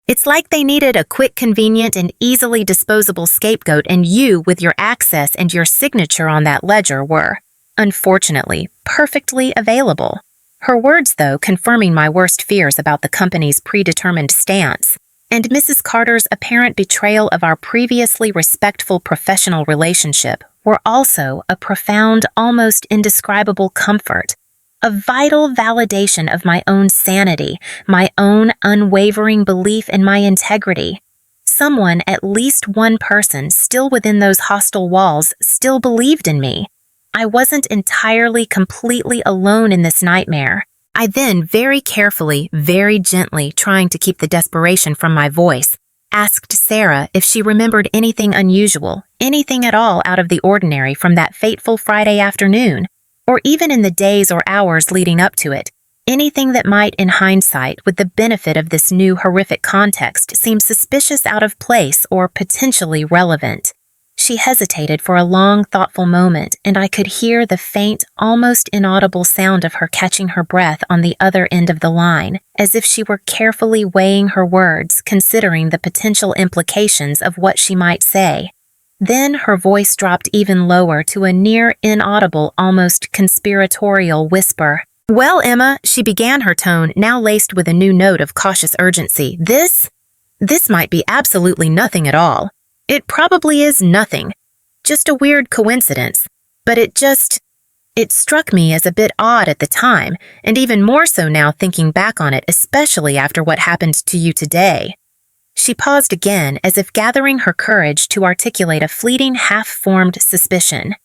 It's like they needed a quick, convenient, and easily disposable scapegoat, and you, with your access and your signature on that ledger, were, unfortunately, perfectly available. Her words, though, confirming my worst fears about the company's predetermined stance, and Mrs. Carter's apparent betrayal of our previously respectful professional relationship were also a profound, almost indescribable comfort, a vital validation of my own sanity, my own unwavering belief in my integrity. Someone, at least one person, still within those hostile walls, still believed in me. I wasn't entirely, completely alone in this nightmare. I then, very carefully, very gently, trying to keep the desperation from my voice, asked Sarah if she remembered anything unusual, anything at all out of the ordinary from that fateful Friday afternoon, or even in the days or hours leading up to it, anything that might, in hindsight, with the benefit of this new horrific context, seem suspicious, out of place, or potentially relevant. She hesitated for a long, thoughtful moment, and I could hear the faint, almost inaudible sound of her catching her breath on the other end of the line, as if she were carefully weighing her words, considering the potential implications of what she might say. Then her voice dropped even lower to a near inaudible, almost conspiratorial whisper. "Well, Emma," she began, her tone now laced with a new note of cautious urgency, This might be absolutely nothing at all. It probably is nothing. Just a weird coincidence. But it struck me as a bit odd at the time, and even more so now thinking back on it, especially after what happened to you today." She paused again, as if gathering her courage to articulate a fleeting, half-formed suspicion.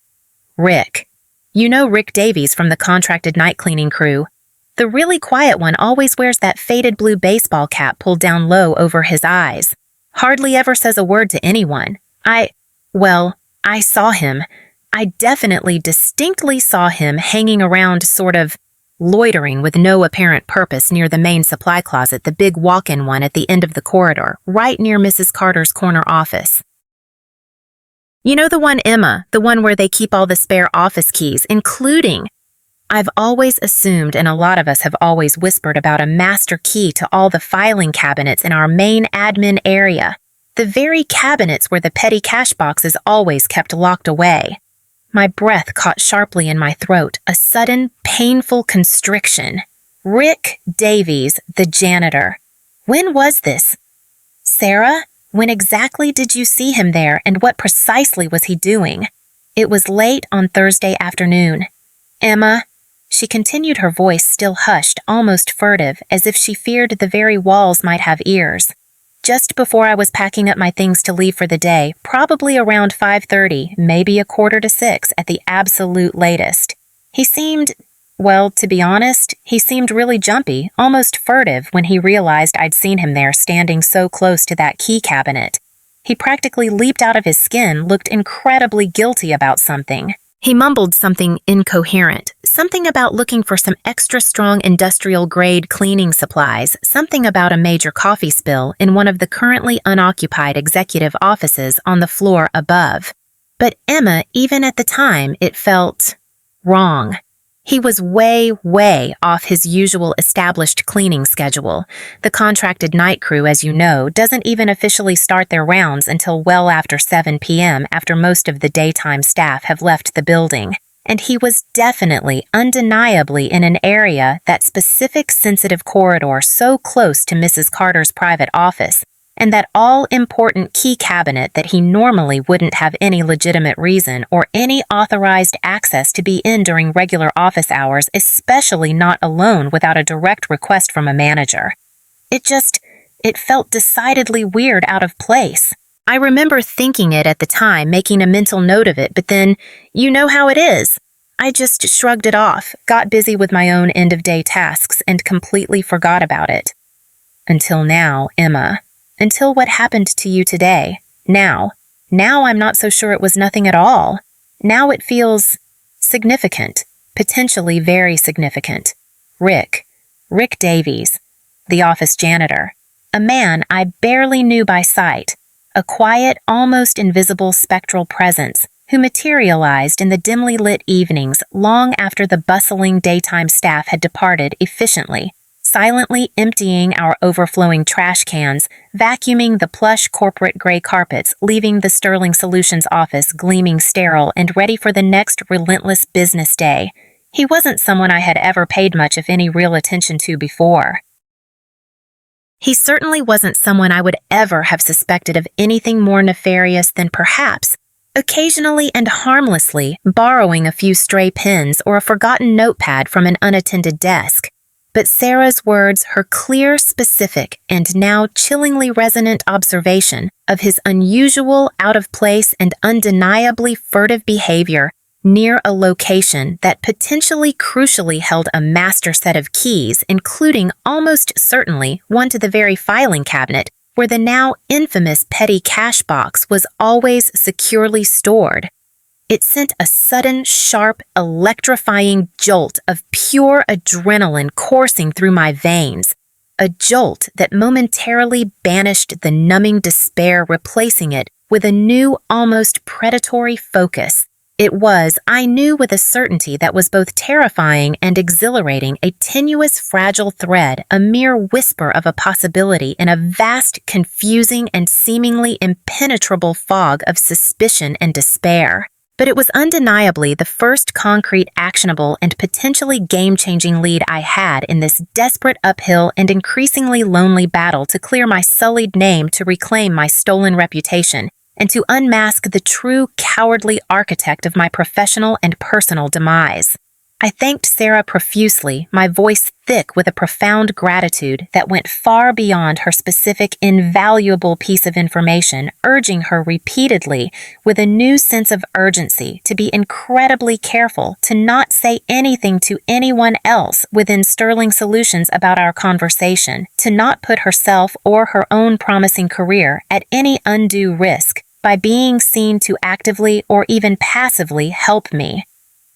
"Rick. You know Rick Davies from the contracted night cleaning crew. The really quiet one always wears that faded blue baseball cap pulled down low over his eyes. Hardly ever says a word to anyone. I saw him. I definitely, distinctly saw him hanging around, sort of loitering with no apparent purpose near the main supply closet, the big walk-in one at the end of the corridor, right near Mrs. Carter's corner office. You know the one, Emma, the one where they keep all the spare office keys, including... I've always assumed, and a lot of us have always whispered about a master key to all the filing cabinets in our main admin area, the very cabinets where the petty cash box is always kept locked away. My breath caught sharply in my throat, a sudden, painful constriction. Rick Davies, the janitor. When was this? Sarah, when exactly did you see him there, and what precisely was he doing? It was late on Thursday afternoon. Emma... She continued, her voice still hushed, almost furtive, as if she feared the very walls might have ears. Just before I was packing up my things to leave for the day, probably around 5:30, maybe 5:45 at the absolute latest. He seemed, well, to be honest, he seemed really jumpy, almost furtive when he realized I'd seen him there standing so close to that key cabinet. He practically leaped out of his skin, looked incredibly guilty about something. He mumbled something incoherent, something about looking for some extra strong industrial-grade cleaning supplies, something about a major coffee spill in one of the currently unoccupied executive offices on the floor above. But Emma, even at the time, it felt wrong. He was way off his usual established cleaning schedule. The contracted night crew, as you know, doesn't even officially start their rounds until well after 7 p.m. after most of the daytime staff have left the building. and he was definitely, undeniably in an area, that specific sensitive corridor so close to Mrs. Carter's private office, and that all-important key cabinet that he normally wouldn't have any legitimate reason or any authorized access to be in during regular office hours, especially not alone without a direct request from a manager. It felt decidedly weird, out of place. I remember thinking it at the time, making a mental note of it, but then, you know how it is. I just shrugged it off, got busy with my own end-of-day tasks, and completely forgot about it. Until now, Emma. Until what happened to you today. Now I'm not so sure it was nothing at all. Now it feels significant, potentially very significant. Rick Davies, the office janitor, a man I barely knew by sight, a quiet, almost invisible spectral presence who materialized in the dimly lit evenings long after the bustling daytime staff had departed efficiently, silently emptying our overflowing trash cans, vacuuming the plush corporate gray carpets, leaving the Sterling Solutions office gleaming sterile and ready for the next relentless business day. He wasn't someone I had ever paid much, if any, real attention to before. He certainly wasn't someone I would ever have suspected of anything more nefarious than perhaps, occasionally and harmlessly, borrowing a few stray pens or a forgotten notepad from an unattended desk. But Sarah's words, her clear, specific, and now chillingly resonant observation of his unusual, out-of-place, and undeniably furtive behavior near a location that potentially crucially held a master set of keys, including almost certainly one to the very filing cabinet where the now infamous petty cash box was always securely stored. It sent a sudden, sharp, electrifying jolt of pure adrenaline coursing through my veins, a jolt that momentarily banished the numbing despair, replacing it with a new, almost predatory focus. It was, I knew with a certainty that was both terrifying and exhilarating, a tenuous, fragile thread, a mere whisper of a possibility in a vast, confusing, and seemingly impenetrable fog of suspicion and despair. But it was undeniably the first concrete, actionable, and potentially game-changing lead I had in this desperate uphill and increasingly lonely battle to clear my sullied name, to reclaim my stolen reputation, and to unmask the true cowardly architect of my professional and personal demise. I thanked Sarah profusely, my voice thick with a profound gratitude that went far beyond her specific, invaluable piece of information, urging her repeatedly, with a new sense of urgency, to be incredibly careful to not say anything to anyone else within Sterling Solutions about our conversation, to not put herself or her own promising career at any undue risk by being seen to actively or even passively help me.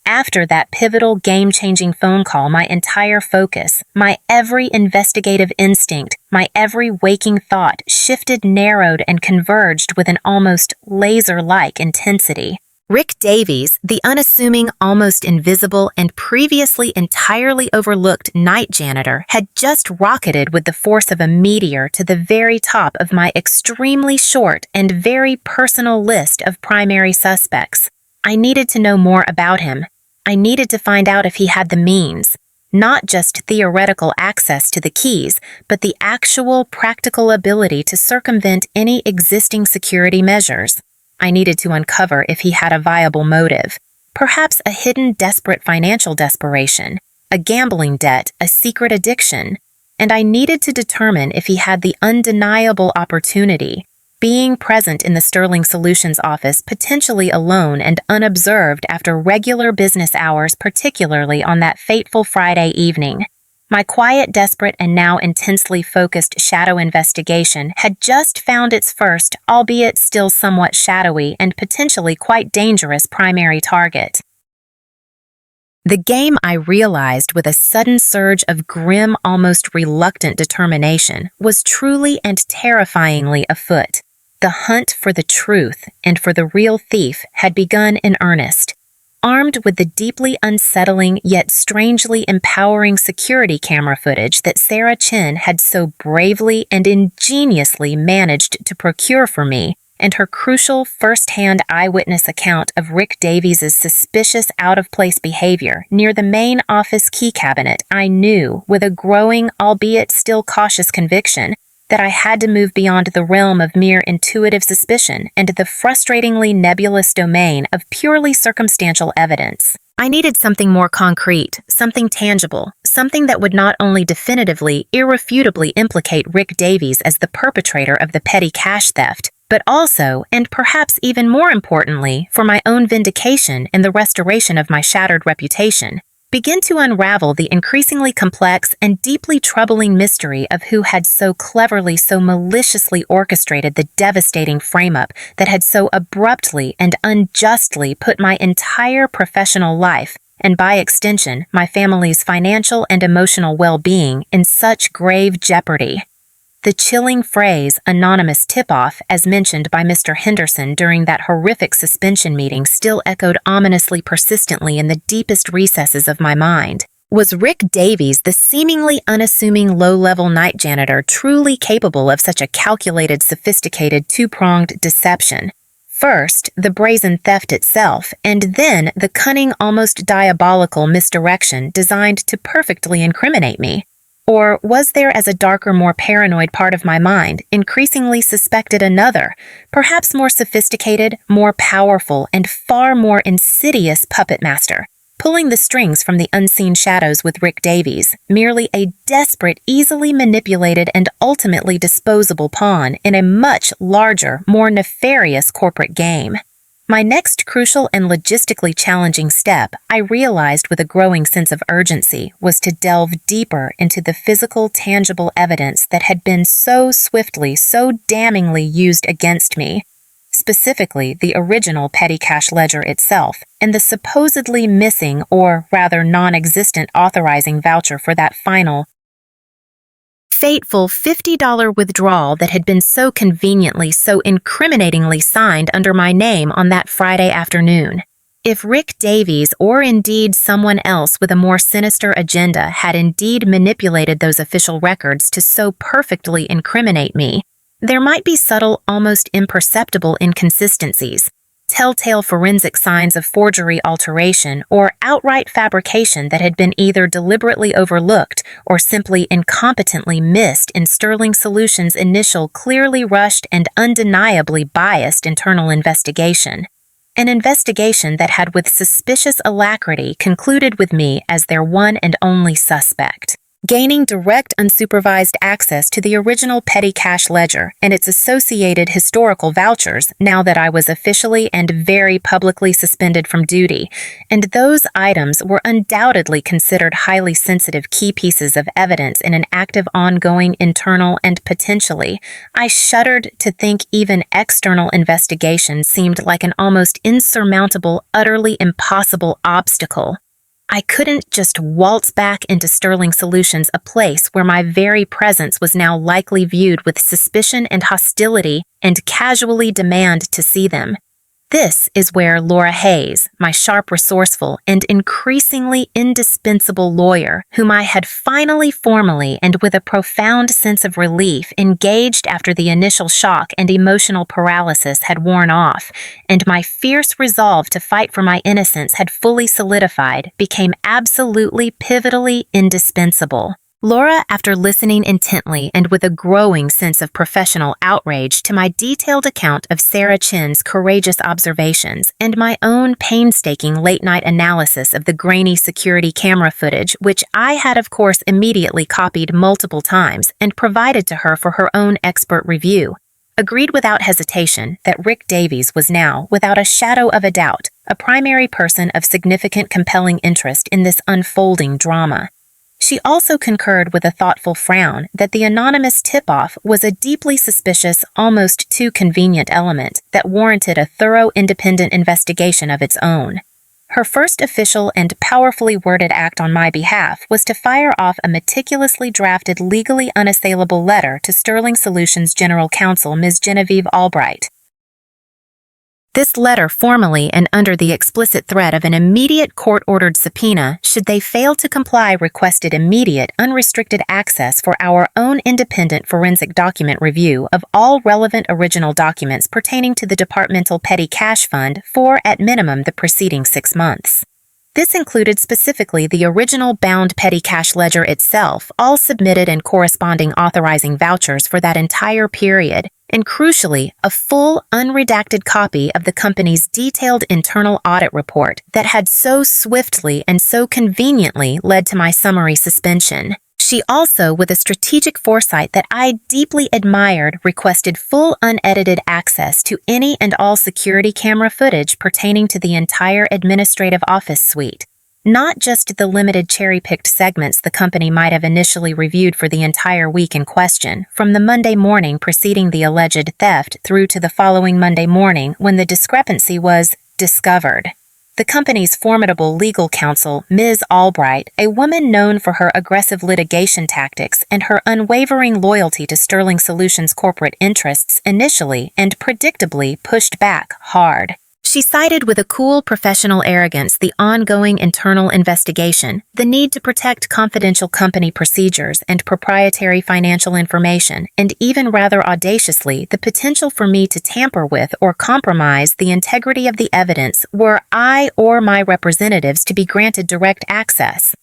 After that pivotal, game-changing phone call, my entire focus, my every investigative instinct, my every waking thought shifted, narrowed, and converged with an almost laser-like intensity. Rick Davies, the unassuming, almost invisible, and previously entirely overlooked night janitor, had just rocketed with the force of a meteor to the very top of my extremely short and very personal list of primary suspects. I needed to know more about him. I needed to find out if he had the means, not just theoretical access to the keys, but the actual practical ability to circumvent any existing security measures. I needed to uncover if he had a viable motive, perhaps a hidden desperate financial desperation, a gambling debt, a secret addiction, and I needed to determine if he had the undeniable opportunity, being present in the Sterling Solutions office, potentially alone and unobserved after regular business hours, particularly on that fateful Friday evening. My quiet, desperate, and now intensely focused shadow investigation had just found its first, albeit still somewhat shadowy and potentially quite dangerous, primary target. The game, I realized with a sudden surge of grim, almost reluctant determination, was truly and terrifyingly afoot. The hunt for the truth and for the real thief had begun in earnest. Armed with the deeply unsettling yet strangely empowering security camera footage that Sarah Chen had so bravely and ingeniously managed to procure for me, and her crucial first-hand eyewitness account of Rick Davies' suspicious out-of-place behavior near the main office key cabinet, I knew, with a growing, albeit still cautious conviction, that I had to move beyond the realm of mere intuitive suspicion and the frustratingly nebulous domain of purely circumstantial evidence. I needed something more concrete, something tangible, something that would not only definitively, irrefutably implicate Rick Davies as the perpetrator of the petty cash theft, but also, and perhaps even more importantly, for my own vindication and the restoration of my shattered reputation, begin to unravel the increasingly complex and deeply troubling mystery of who had so cleverly, so maliciously orchestrated the devastating frame-up that had so abruptly and unjustly put my entire professional life, and by extension, my family's financial and emotional well-being, in such grave jeopardy. The chilling phrase, anonymous tip-off, as mentioned by Mr. Henderson during that horrific suspension meeting still echoed ominously persistently in the deepest recesses of my mind. Was Rick Davies, the seemingly unassuming low-level night janitor, truly capable of such a calculated, sophisticated, two-pronged deception? First, the brazen theft itself, and then the cunning, almost diabolical misdirection designed to perfectly incriminate me. Or was there, as a darker, more paranoid part of my mind, increasingly suspected another, perhaps more sophisticated, more powerful, and far more insidious puppet master, pulling the strings from the unseen shadows with Rick Davies, merely a desperate, easily manipulated, and ultimately disposable pawn in a much larger, more nefarious corporate game? My next crucial and logistically challenging step, I realized with a growing sense of urgency, was to delve deeper into the physical, tangible evidence that had been so swiftly, so damningly used against me, specifically the original petty cash ledger itself, and the supposedly missing, or rather non-existent authorizing voucher for that final, fateful $50 withdrawal that had been so conveniently, so incriminatingly signed under my name on that Friday afternoon. If Rick Davies, or indeed someone else with a more sinister agenda, had indeed manipulated those official records to so perfectly incriminate me, there might be subtle, almost imperceptible inconsistencies, telltale forensic signs of forgery, alteration, or outright fabrication that had been either deliberately overlooked or simply incompetently missed in Sterling Solutions' initial clearly rushed and undeniably biased internal investigation. An investigation that had with suspicious alacrity concluded with me as their one and only suspect. Gaining direct unsupervised access to the original petty cash ledger and its associated historical vouchers now that I was officially and very publicly suspended from duty, and those items were undoubtedly considered highly sensitive key pieces of evidence in an active ongoing internal and potentially, I shuddered to think even external investigation seemed like an almost insurmountable, utterly impossible obstacle. I couldn't just waltz back into Sterling Solutions, a place where my very presence was now likely viewed with suspicion and hostility, and casually demand to see them. This is where Laura Hayes, my sharp, resourceful, and increasingly indispensable lawyer, whom I had finally formally and with a profound sense of relief engaged after the initial shock and emotional paralysis had worn off, and my fierce resolve to fight for my innocence had fully solidified, became absolutely, pivotally indispensable. Laura, after listening intently and with a growing sense of professional outrage to my detailed account of Sarah Chin's courageous observations and my own painstaking late-night analysis of the grainy security camera footage, which I had of course immediately copied multiple times and provided to her for her own expert review, agreed without hesitation that Rick Davies was now, without a shadow of a doubt, a primary person of significant compelling interest in this unfolding drama. She also concurred with a thoughtful frown that the anonymous tip-off was a deeply suspicious, almost too convenient element that warranted a thorough independent investigation of its own. Her first official and powerfully worded act on my behalf was to fire off a meticulously drafted, legally unassailable letter to Sterling Solutions General Counsel Ms. Genevieve Albright. This letter formally and under the explicit threat of an immediate court-ordered subpoena should they fail to comply requested immediate, unrestricted access for our own independent forensic document review of all relevant original documents pertaining to the departmental petty cash fund for, at minimum, the preceding 6 months. This included specifically the original bound petty cash ledger itself, all submitted and corresponding authorizing vouchers for that entire period, and crucially, a full, unredacted copy of the company's detailed internal audit report that had so swiftly and so conveniently led to my summary suspension. She also, with a strategic foresight that I deeply admired, requested full unedited access to any and all security camera footage pertaining to the entire administrative office suite, not just the limited cherry-picked segments the company might have initially reviewed for the entire week in question, from the Monday morning preceding the alleged theft through to the following Monday morning when the discrepancy was discovered. The company's formidable legal counsel, Ms. Albright, a woman known for her aggressive litigation tactics and her unwavering loyalty to Sterling Solutions' corporate interests, initially and predictably pushed back hard. She cited with a cool professional arrogance the ongoing internal investigation, the need to protect confidential company procedures and proprietary financial information, and even rather audaciously, the potential for me to tamper with or compromise the integrity of the evidence were I or my representatives to be granted direct access.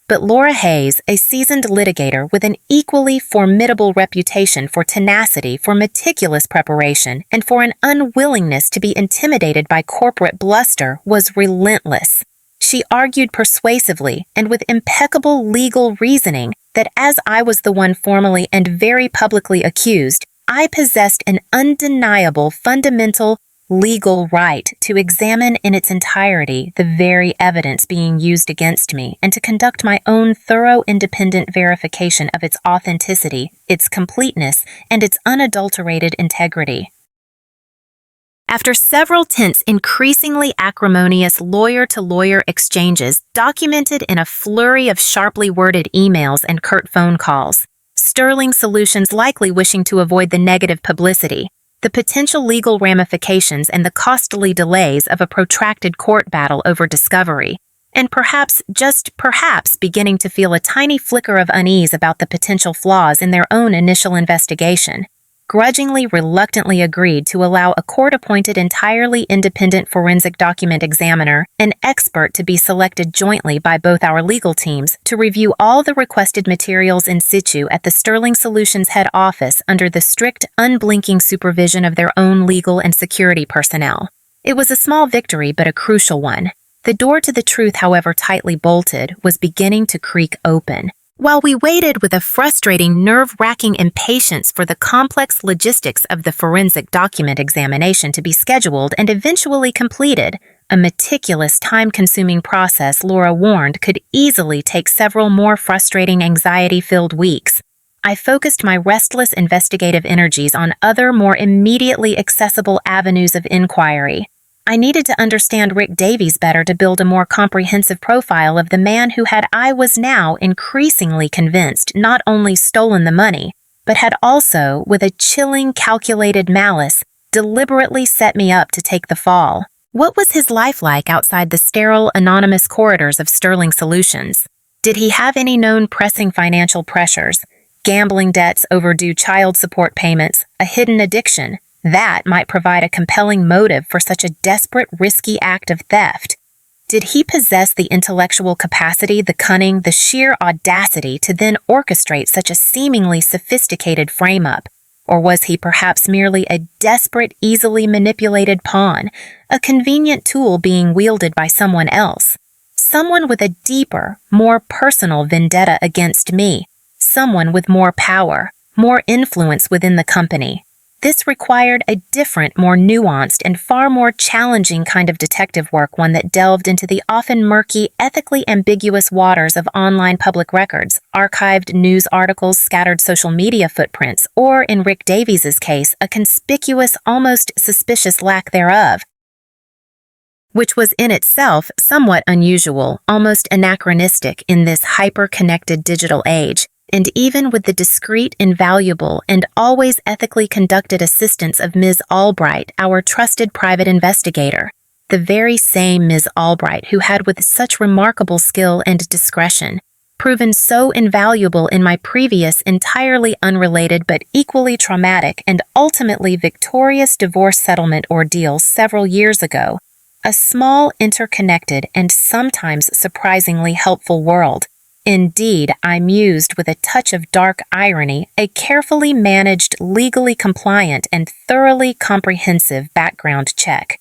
But Laura Hayes, a seasoned litigator with an equally formidable reputation for tenacity, for meticulous preparation, and for an unwillingness to be intimidated by corporate bluster, was relentless. She argued persuasively and with impeccable legal reasoning that as I was the one formally and very publicly accused, I possessed an undeniable fundamental legal right to examine in its entirety the very evidence being used against me and to conduct my own thorough independent verification of its authenticity, its completeness, and its unadulterated integrity. After several tense, increasingly acrimonious lawyer-to-lawyer exchanges documented in a flurry of sharply worded emails and curt phone calls, Sterling Solutions likely wishing to avoid the negative publicity, the potential legal ramifications and the costly delays of a protracted court battle over discovery, and perhaps, just perhaps, beginning to feel a tiny flicker of unease about the potential flaws in their own initial investigation, grudgingly, reluctantly agreed to allow a court-appointed entirely independent forensic document examiner, an expert to be selected jointly by both our legal teams, to review all the requested materials in situ at the Sterling Solutions head office under the strict, unblinking supervision of their own legal and security personnel. It was a small victory, but a crucial one. The door to the truth, however tightly bolted, was beginning to creak open. While we waited with a frustrating, nerve-wracking impatience for the complex logistics of the forensic document examination to be scheduled and eventually completed, a meticulous, time-consuming process Laura warned could easily take several more frustrating, anxiety-filled weeks, I focused my restless investigative energies on other, more immediately accessible avenues of inquiry. I needed to understand Rick Davies better to build a more comprehensive profile of the man who had, I was now increasingly convinced, not only stolen the money, but had also, with a chilling, calculated malice, deliberately set me up to take the fall. What was his life like outside the sterile, anonymous corridors of Sterling Solutions? Did he have any known pressing financial pressures? Gambling debts, overdue child support payments, a hidden addiction? That might provide a compelling motive for such a desperate, risky act of theft. Did he possess the intellectual capacity, the cunning, the sheer audacity to then orchestrate such a seemingly sophisticated frame-up? Or was he perhaps merely a desperate, easily manipulated pawn, a convenient tool being wielded by someone else? Someone with a deeper, more personal vendetta against me. Someone with more power, more influence within the company. This required a different, more nuanced, and far more challenging kind of detective work, one that delved into the often murky, ethically ambiguous waters of online public records, archived news articles, scattered social media footprints, or, in Rick Davies' case, a conspicuous, almost suspicious lack thereof, which was in itself somewhat unusual, almost anachronistic in this hyper-connected digital age. and even with the discreet, invaluable, and always ethically conducted assistance of Ms. Albright, our trusted private investigator. The very same Ms. Albright who had with such remarkable skill and discretion proven so invaluable in my previous entirely unrelated but equally traumatic and ultimately victorious divorce settlement ordeal several years ago. A small, interconnected, and sometimes surprisingly helpful world. Indeed, I mused with a touch of dark irony, a carefully managed, legally compliant, and thoroughly comprehensive background check.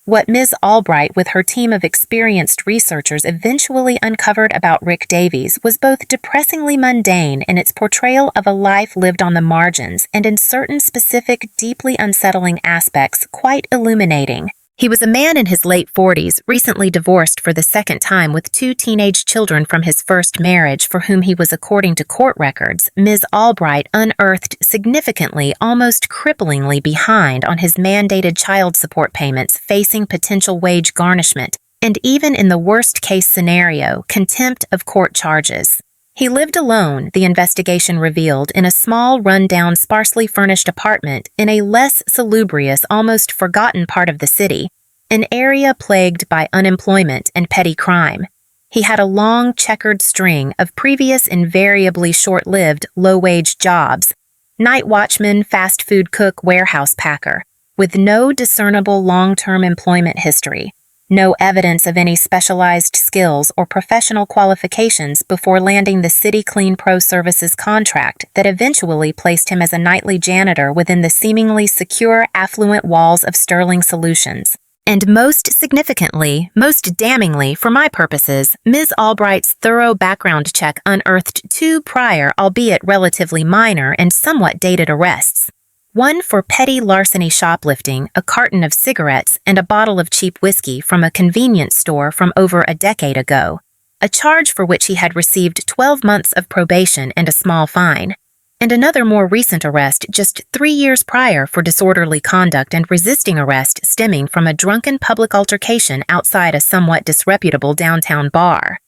What Ms. Albright with her team of experienced researchers eventually uncovered about Rick Davies was both depressingly mundane in its portrayal of a life lived on the margins and in certain specific, deeply unsettling aspects quite illuminating. He was a man in his late 40s, recently divorced for the second time with 2 teenage children from his first marriage for whom he was, according to court records, Ms. Albright unearthed significantly, almost cripplingly behind on his mandated child support payments, facing potential wage garnishment, and even in the worst-case scenario, contempt of court charges. He lived alone, the investigation revealed, in a small, run-down, sparsely furnished apartment in a less salubrious, almost forgotten part of the city, an area plagued by unemployment and petty crime. He had a long, checkered string of previous invariably short-lived, low-wage jobs, night watchman, fast food cook, warehouse packer, with no discernible long-term employment history. No evidence of any specialized skills or professional qualifications before landing the City Clean Pro Services contract that eventually placed him as a nightly janitor within the seemingly secure, affluent walls of Sterling Solutions. And most significantly, most damningly for my purposes, Ms. Albright's thorough background check unearthed 2 prior, albeit relatively minor and somewhat dated arrests. One for petty larceny shoplifting, a carton of cigarettes, and a bottle of cheap whiskey from a convenience store from over a decade ago, a charge for which he had received 12 months of probation and a small fine, and another more recent arrest just 3 years prior for disorderly conduct and resisting arrest stemming from a drunken public altercation outside a somewhat disreputable downtown bar.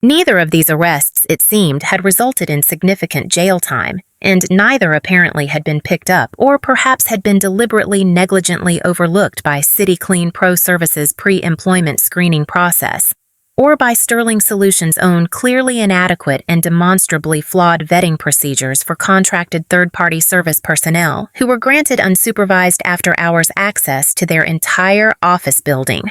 Neither of these arrests, it seemed, had resulted in significant jail time, and neither apparently had been picked up or perhaps had been deliberately negligently overlooked by City Clean Pro Services' pre-employment screening process, or by Sterling Solutions' own clearly inadequate and demonstrably flawed vetting procedures for contracted third-party service personnel who were granted unsupervised after-hours access to their entire office building.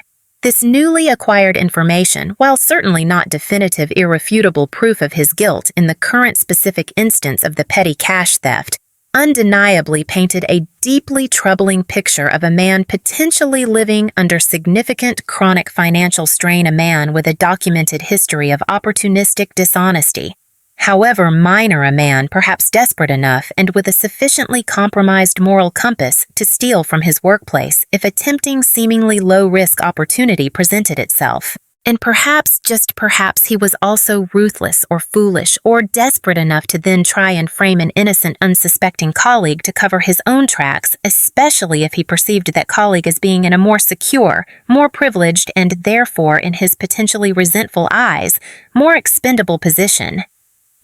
This newly acquired information, while certainly not definitive, irrefutable proof of his guilt in the current specific instance of the petty cash theft, undeniably painted a deeply troubling picture of a man potentially living under significant chronic financial strain, a man with a documented history of opportunistic dishonesty. However minor a man, perhaps desperate enough and with a sufficiently compromised moral compass to steal from his workplace if a tempting, seemingly low-risk opportunity presented itself. And perhaps, just perhaps, he was also ruthless or foolish or desperate enough to then try and frame an innocent, unsuspecting colleague to cover his own tracks, especially if he perceived that colleague as being in a more secure, more privileged, and therefore, in his potentially resentful eyes, more expendable position.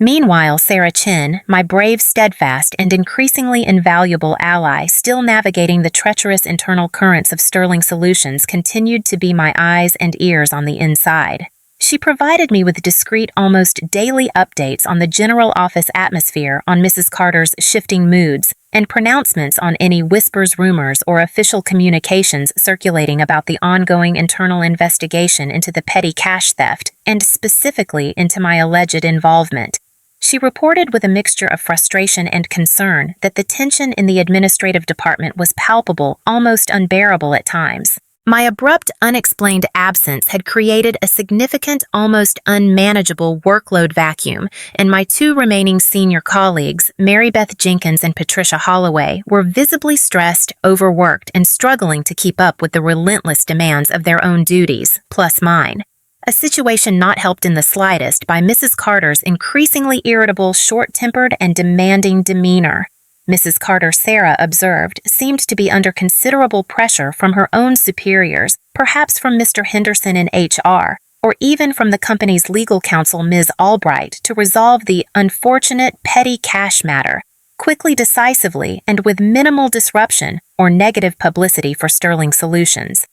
Meanwhile, Sarah Chin, my brave, steadfast, and increasingly invaluable ally, still navigating the treacherous internal currents of Sterling Solutions, continued to be my eyes and ears on the inside. She provided me with discreet, almost daily updates on the general office atmosphere, on Mrs. Carter's shifting moods, and pronouncements on any whispers, rumors, or official communications circulating about the ongoing internal investigation into the petty cash theft, and specifically into my alleged involvement. She reported with a mixture of frustration and concern that the tension in the administrative department was palpable, almost unbearable at times. My abrupt, unexplained absence had created a significant, almost unmanageable workload vacuum, and my 2 remaining senior colleagues, Mary Beth Jenkins and Patricia Holloway, were visibly stressed, overworked, and struggling to keep up with the relentless demands of their own duties, plus mine. A situation not helped in the slightest by Mrs. Carter's increasingly irritable, short-tempered, and demanding demeanor. Mrs. Carter, Sarah observed, seemed to be under considerable pressure from her own superiors, perhaps from Mr. Henderson in HR, or even from the company's legal counsel, Ms. Albright, to resolve the unfortunate petty cash matter, quickly, decisively, and with minimal disruption or negative publicity for Sterling Solutions.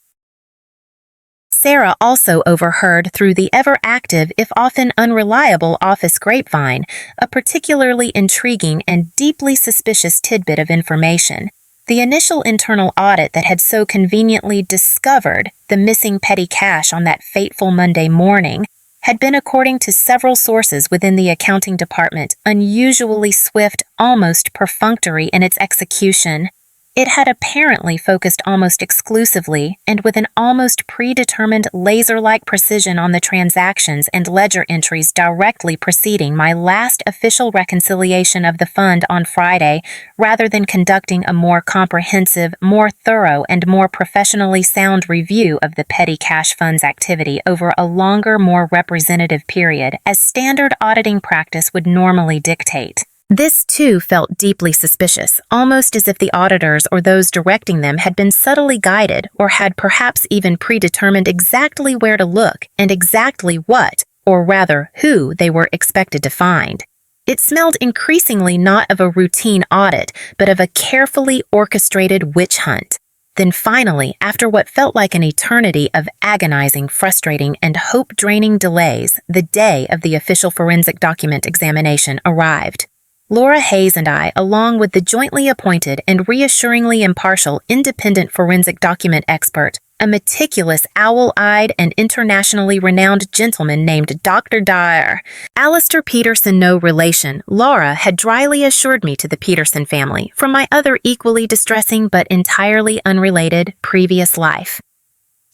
Sarah also overheard through the ever-active, if often unreliable, office grapevine a particularly intriguing and deeply suspicious tidbit of information. The initial internal audit that had so conveniently discovered the missing petty cash on that fateful Monday morning had been, according to several sources within the accounting department, unusually swift, almost perfunctory in its execution. It had apparently focused almost exclusively and with an almost predetermined laser-like precision on the transactions and ledger entries directly preceding my last official reconciliation of the fund on Friday, rather than conducting a more comprehensive, more thorough, and more professionally sound review of the petty cash fund's activity over a longer, more representative period, as standard auditing practice would normally dictate. This, too, felt deeply suspicious, almost as if the auditors or those directing them had been subtly guided or had perhaps even predetermined exactly where to look and exactly what, or rather who, they were expected to find. It smelled increasingly not of a routine audit, but of a carefully orchestrated witch hunt. Then finally, after what felt like an eternity of agonizing, frustrating, and hope-draining delays, the day of the official forensic document examination arrived. Laura Hayes and I, along with the jointly appointed and reassuringly impartial independent forensic document expert, a meticulous, owl-eyed, and internationally renowned gentleman named Dr. Dyer. Alistair Peterson, no relation, Laura had dryly assured me to the Peterson family from my other equally distressing but entirely unrelated previous life.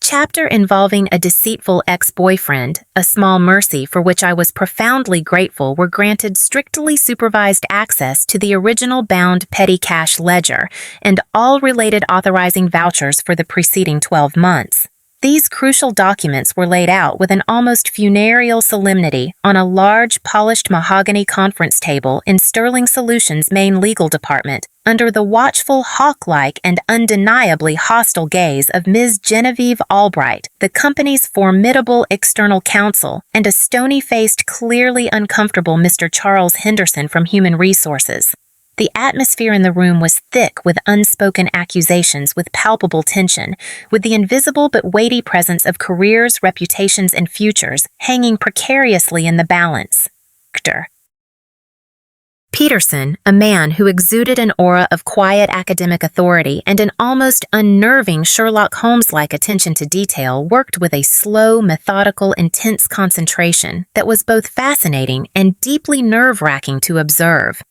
Chapter involving a deceitful ex-boyfriend, a small mercy for which I was profoundly grateful, were granted strictly supervised access to the original bound petty cash ledger and all related authorizing vouchers for the preceding 12 months. These crucial documents were laid out with an almost funereal solemnity on a large polished mahogany conference table in Sterling Solutions' main legal department, under the watchful, hawk-like, and undeniably hostile gaze of Ms. Genevieve Albright, the company's formidable external counsel, and a stony-faced, clearly uncomfortable Mr. Charles Henderson from Human Resources. The atmosphere in the room was thick with unspoken accusations, with palpable tension, with the invisible but weighty presence of careers, reputations, and futures hanging precariously in the balance. Peterson, a man who exuded an aura of quiet academic authority and an almost unnerving Sherlock Holmes-like attention to detail, worked with a slow, methodical, intense concentration that was both fascinating and deeply nerve-wracking to observe.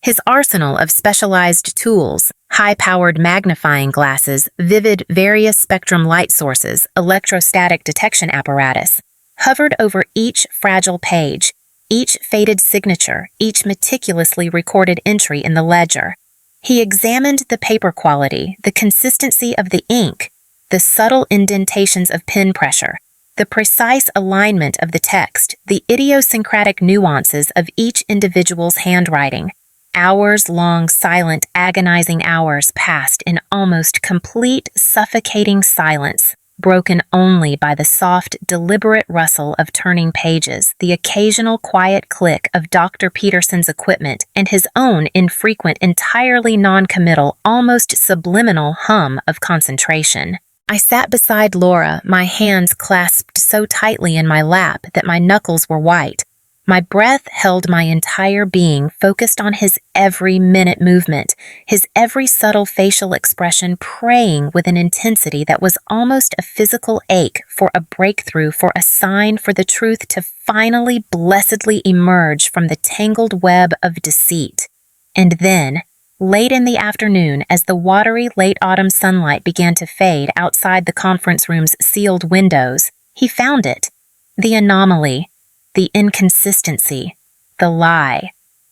His arsenal of specialized tools, high-powered magnifying glasses, vivid various spectrum light sources, electrostatic detection apparatus, hovered over each fragile page, each faded signature, each meticulously recorded entry in the ledger. He examined the paper quality, the consistency of the ink, the subtle indentations of pen pressure, the precise alignment of the text, the idiosyncratic nuances of each individual's handwriting. Hours-long, silent, agonizing hours passed in almost complete, suffocating silence, broken only by the soft, deliberate rustle of turning pages, the occasional quiet click of Dr. Peterson's equipment, and his own infrequent, entirely non-committal, almost subliminal hum of concentration. I sat beside Laura, my hands clasped so tightly in my lap that my knuckles were white. My breath held my entire being focused on his every minute movement, his every subtle facial expression praying with an intensity that was almost a physical ache for a breakthrough, for a sign for the truth to finally blessedly emerge from the tangled web of deceit. And then, late in the afternoon, as the watery late autumn sunlight began to fade outside the conference room's sealed windows, he found it. The anomaly. The inconsistency, the lie.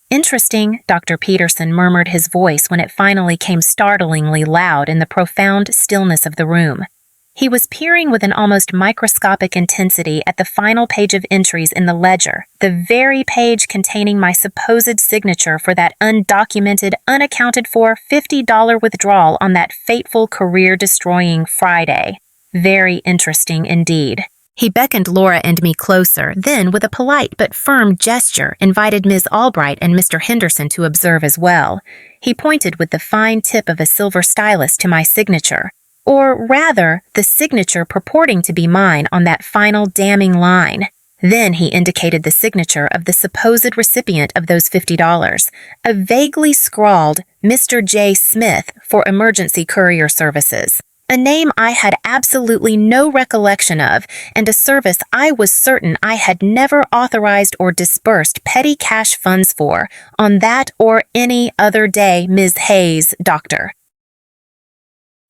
Interesting, Dr. Peterson murmured, his voice when it finally came startlingly loud in the profound stillness of the room. He was peering with an almost microscopic intensity at the final page of entries in the ledger, the very page containing my supposed signature for that undocumented, unaccounted-for $50 withdrawal on that fateful career-destroying Friday. Very interesting indeed. He beckoned Laura and me closer, then, with a polite but firm gesture, invited Ms. Albright and Mr. Henderson to observe as well. He pointed with the fine tip of a silver stylus to my signature, or rather, the signature purporting to be mine on that final damning line. Then he indicated the signature of the supposed recipient of those $50, a vaguely scrawled Mr. J. Smith for emergency courier services. A name I had absolutely no recollection of, and a service I was certain I had never authorized or disbursed petty cash funds for on that or any other day, Ms. Hayes, Doctor.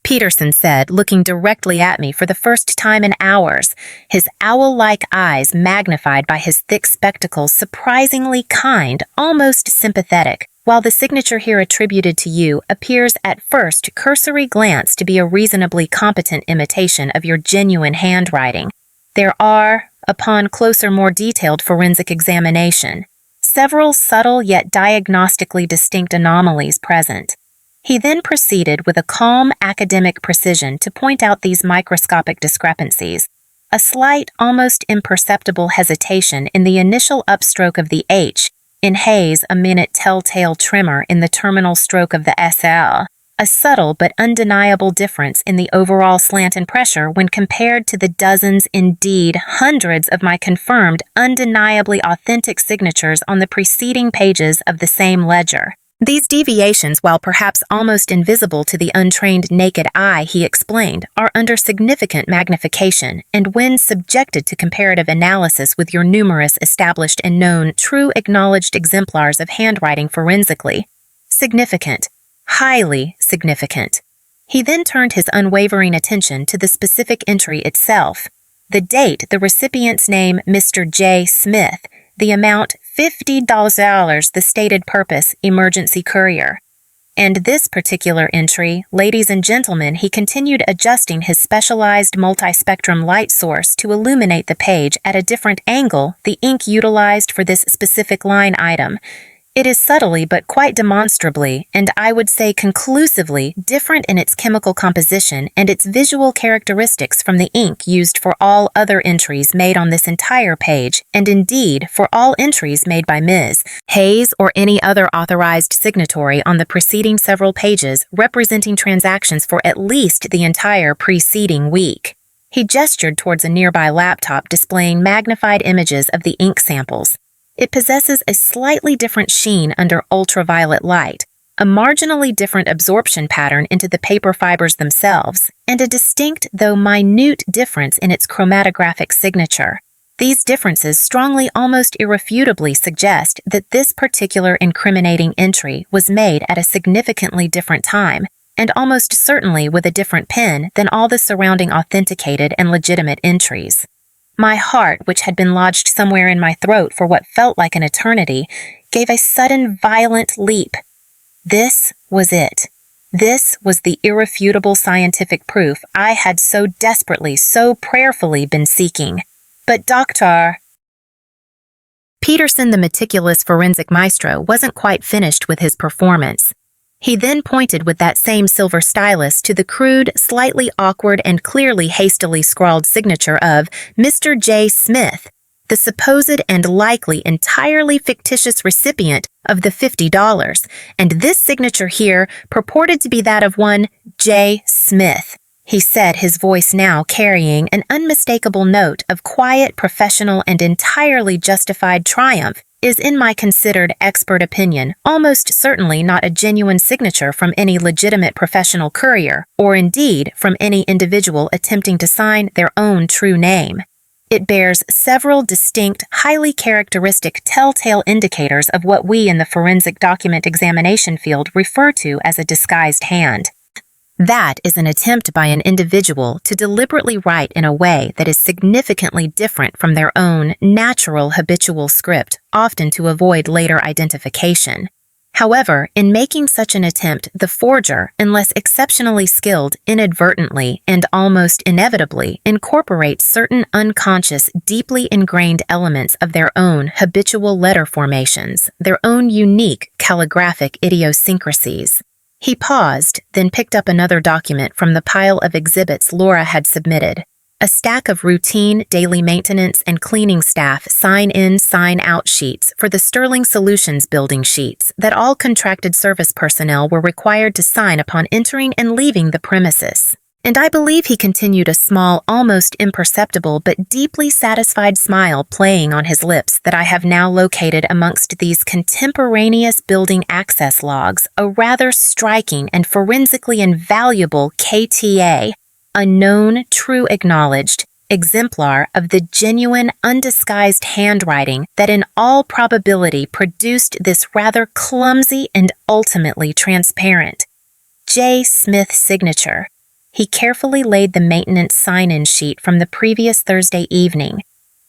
Peterson said, looking directly at me for the first time in hours, his owl-like eyes magnified by his thick spectacles, surprisingly kind, almost sympathetic. While the signature here attributed to you appears at first cursory glance to be a reasonably competent imitation of your genuine handwriting, there are, upon closer, more detailed forensic examination, several subtle yet diagnostically distinct anomalies present. He then proceeded with a calm academic precision to point out these microscopic discrepancies. A slight, almost imperceptible hesitation in the initial upstroke of the H, in Hayes a minute telltale tremor in the terminal stroke of the SL, a subtle but undeniable difference in the overall slant and pressure when compared to the dozens, indeed hundreds of my confirmed, undeniably authentic signatures on the preceding pages of the same ledger. These deviations, while perhaps almost invisible to the untrained naked eye, he explained, are under significant magnification, and when subjected to comparative analysis with your numerous established and known, true acknowledged exemplars of handwriting forensically, significant, highly significant. He then turned his unwavering attention to the specific entry itself, the date, the recipient's name, Mr. J. Smith, the amount, $50, the stated purpose, emergency courier. And this particular entry, ladies and gentlemen, he continued adjusting his specialized multispectrum light source to illuminate the page at a different angle, the ink utilized for this specific line item. It is subtly but quite demonstrably, and I would say conclusively, different in its chemical composition and its visual characteristics from the ink used for all other entries made on this entire page, and indeed for all entries made by Ms. Hayes or any other authorized signatory on the preceding several pages representing transactions for at least the entire preceding week. He gestured towards a nearby laptop displaying magnified images of the ink samples. It possesses a slightly different sheen under ultraviolet light, a marginally different absorption pattern into the paper fibers themselves, and a distinct though minute difference in its chromatographic signature. These differences strongly, almost irrefutably suggest that this particular incriminating entry was made at a significantly different time, and almost certainly with a different pen than all the surrounding authenticated and legitimate entries. My heart, which had been lodged somewhere in my throat for what felt like an eternity, gave a sudden violent leap. This was it. This was the irrefutable scientific proof I had so desperately, so prayerfully been seeking. But Dr. Peterson, the meticulous forensic maestro, wasn't quite finished with his performance. He then pointed with that same silver stylus to the crude, slightly awkward, and clearly hastily scrawled signature of Mr. J. Smith, the supposed and likely entirely fictitious recipient of the $50, and this signature here purported to be that of one J. Smith. He said, his voice now carrying an unmistakable note of quiet, professional, and entirely justified triumph, is, in my considered expert opinion, almost certainly not a genuine signature from any legitimate professional courier, or indeed from any individual attempting to sign their own true name. It bears several distinct, highly characteristic telltale indicators of what we in the forensic document examination field refer to as a disguised hand. That is an attempt by an individual to deliberately write in a way that is significantly different from their own natural habitual script, often to avoid later identification. However, in making such an attempt, the forger, unless exceptionally skilled, inadvertently and almost inevitably incorporates certain unconscious, deeply ingrained elements of their own habitual letter formations, their own unique calligraphic idiosyncrasies. He paused, then picked up another document from the pile of exhibits Laura had submitted, A stack of routine, daily maintenance, and cleaning staff sign-in, sign-out sheets for the Sterling Solutions building sheets that all contracted service personnel were required to sign upon entering and leaving the premises. And I believe he continued a small, almost imperceptible but deeply satisfied smile playing on his lips that I have now located amongst these contemporaneous building access logs, a rather striking and forensically invaluable KTA, a known, true acknowledged exemplar of the genuine, undisguised handwriting that in all probability produced this rather clumsy and ultimately transparent J. Smith signature. He carefully laid the maintenance sign-in sheet from the previous Thursday evening,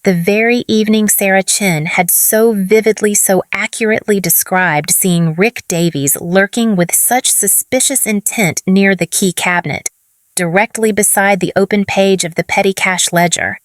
the very evening Sarah Chin had so vividly, so accurately described seeing Rick Davies lurking with such suspicious intent near the key cabinet, directly beside the open page of the petty cash ledger.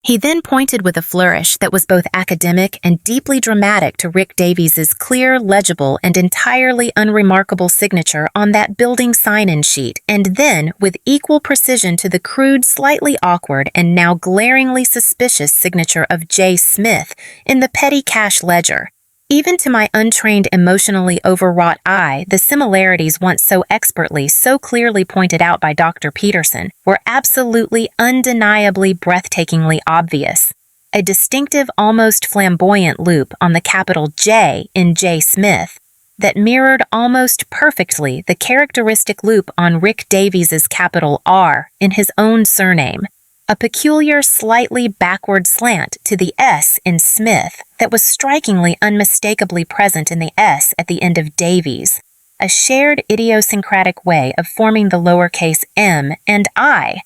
He then pointed with a flourish that was both academic and deeply dramatic to Rick Davies's clear, legible, and entirely unremarkable signature on that building sign-in sheet, and then, with equal precision to the crude, slightly awkward, and now glaringly suspicious signature of J. Smith in the petty cash ledger. Even to my untrained, emotionally overwrought eye, the similarities once so expertly, so clearly pointed out by Dr. Peterson were absolutely, undeniably, breathtakingly obvious. A distinctive, almost flamboyant loop on the capital J in J. Smith that mirrored almost perfectly the characteristic loop on Rick Davies's capital R in his own surname. A peculiar, slightly backward slant to the S in Smith that was strikingly unmistakably present in the S at the end of Davies, a shared idiosyncratic way of forming the lowercase m and I.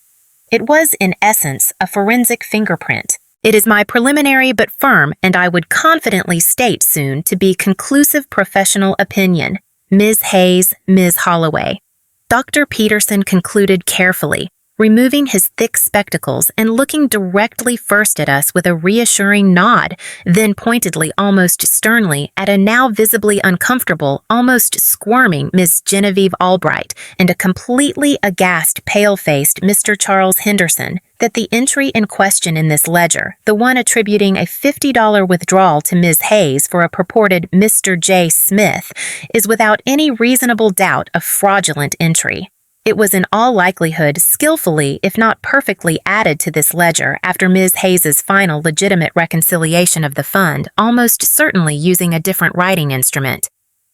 It was, in essence, a forensic fingerprint. It is my preliminary but firm, and I would confidently state soon to be conclusive professional opinion. Ms. Hayes, Ms. Holloway. Dr. Peterson concluded carefully, removing his thick spectacles and looking directly first at us with a reassuring nod, then pointedly, almost sternly, at a now visibly uncomfortable, almost squirming Miss Genevieve Albright and a completely aghast, pale-faced Mr. Charles Henderson, that the entry in question in this ledger, the one attributing a $50 withdrawal to Ms. Hayes for a purported Mr. J. Smith, is without any reasonable doubt a fraudulent entry. It was in all likelihood skillfully, if not perfectly, added to this ledger after Ms. Hayes's final legitimate reconciliation of the fund, almost certainly using a different writing instrument.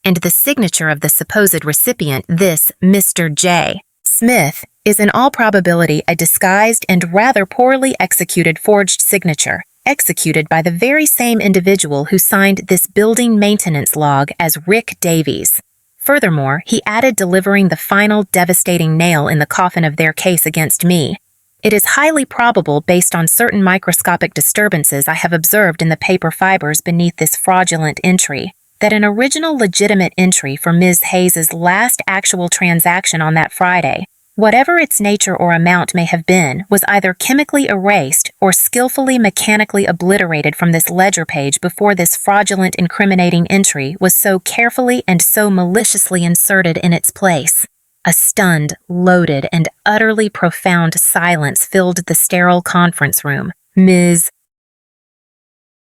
And the signature of the supposed recipient, this Mr. J. Smith, is in all probability a disguised and rather poorly executed forged signature, executed by the very same individual who signed this building maintenance log as Rick Davies. Furthermore, he added delivering the final devastating nail in the coffin of their case against me. It is highly probable, based on certain microscopic disturbances I have observed in the paper fibers beneath this fraudulent entry, that an original legitimate entry for Ms. Hayes's last actual transaction on that Friday, whatever its nature or amount may have been, was either chemically erased or skillfully mechanically obliterated from this ledger page before this fraudulent incriminating entry was so carefully and so maliciously inserted in its place. A stunned, loaded, and utterly profound silence filled the sterile conference room. Ms.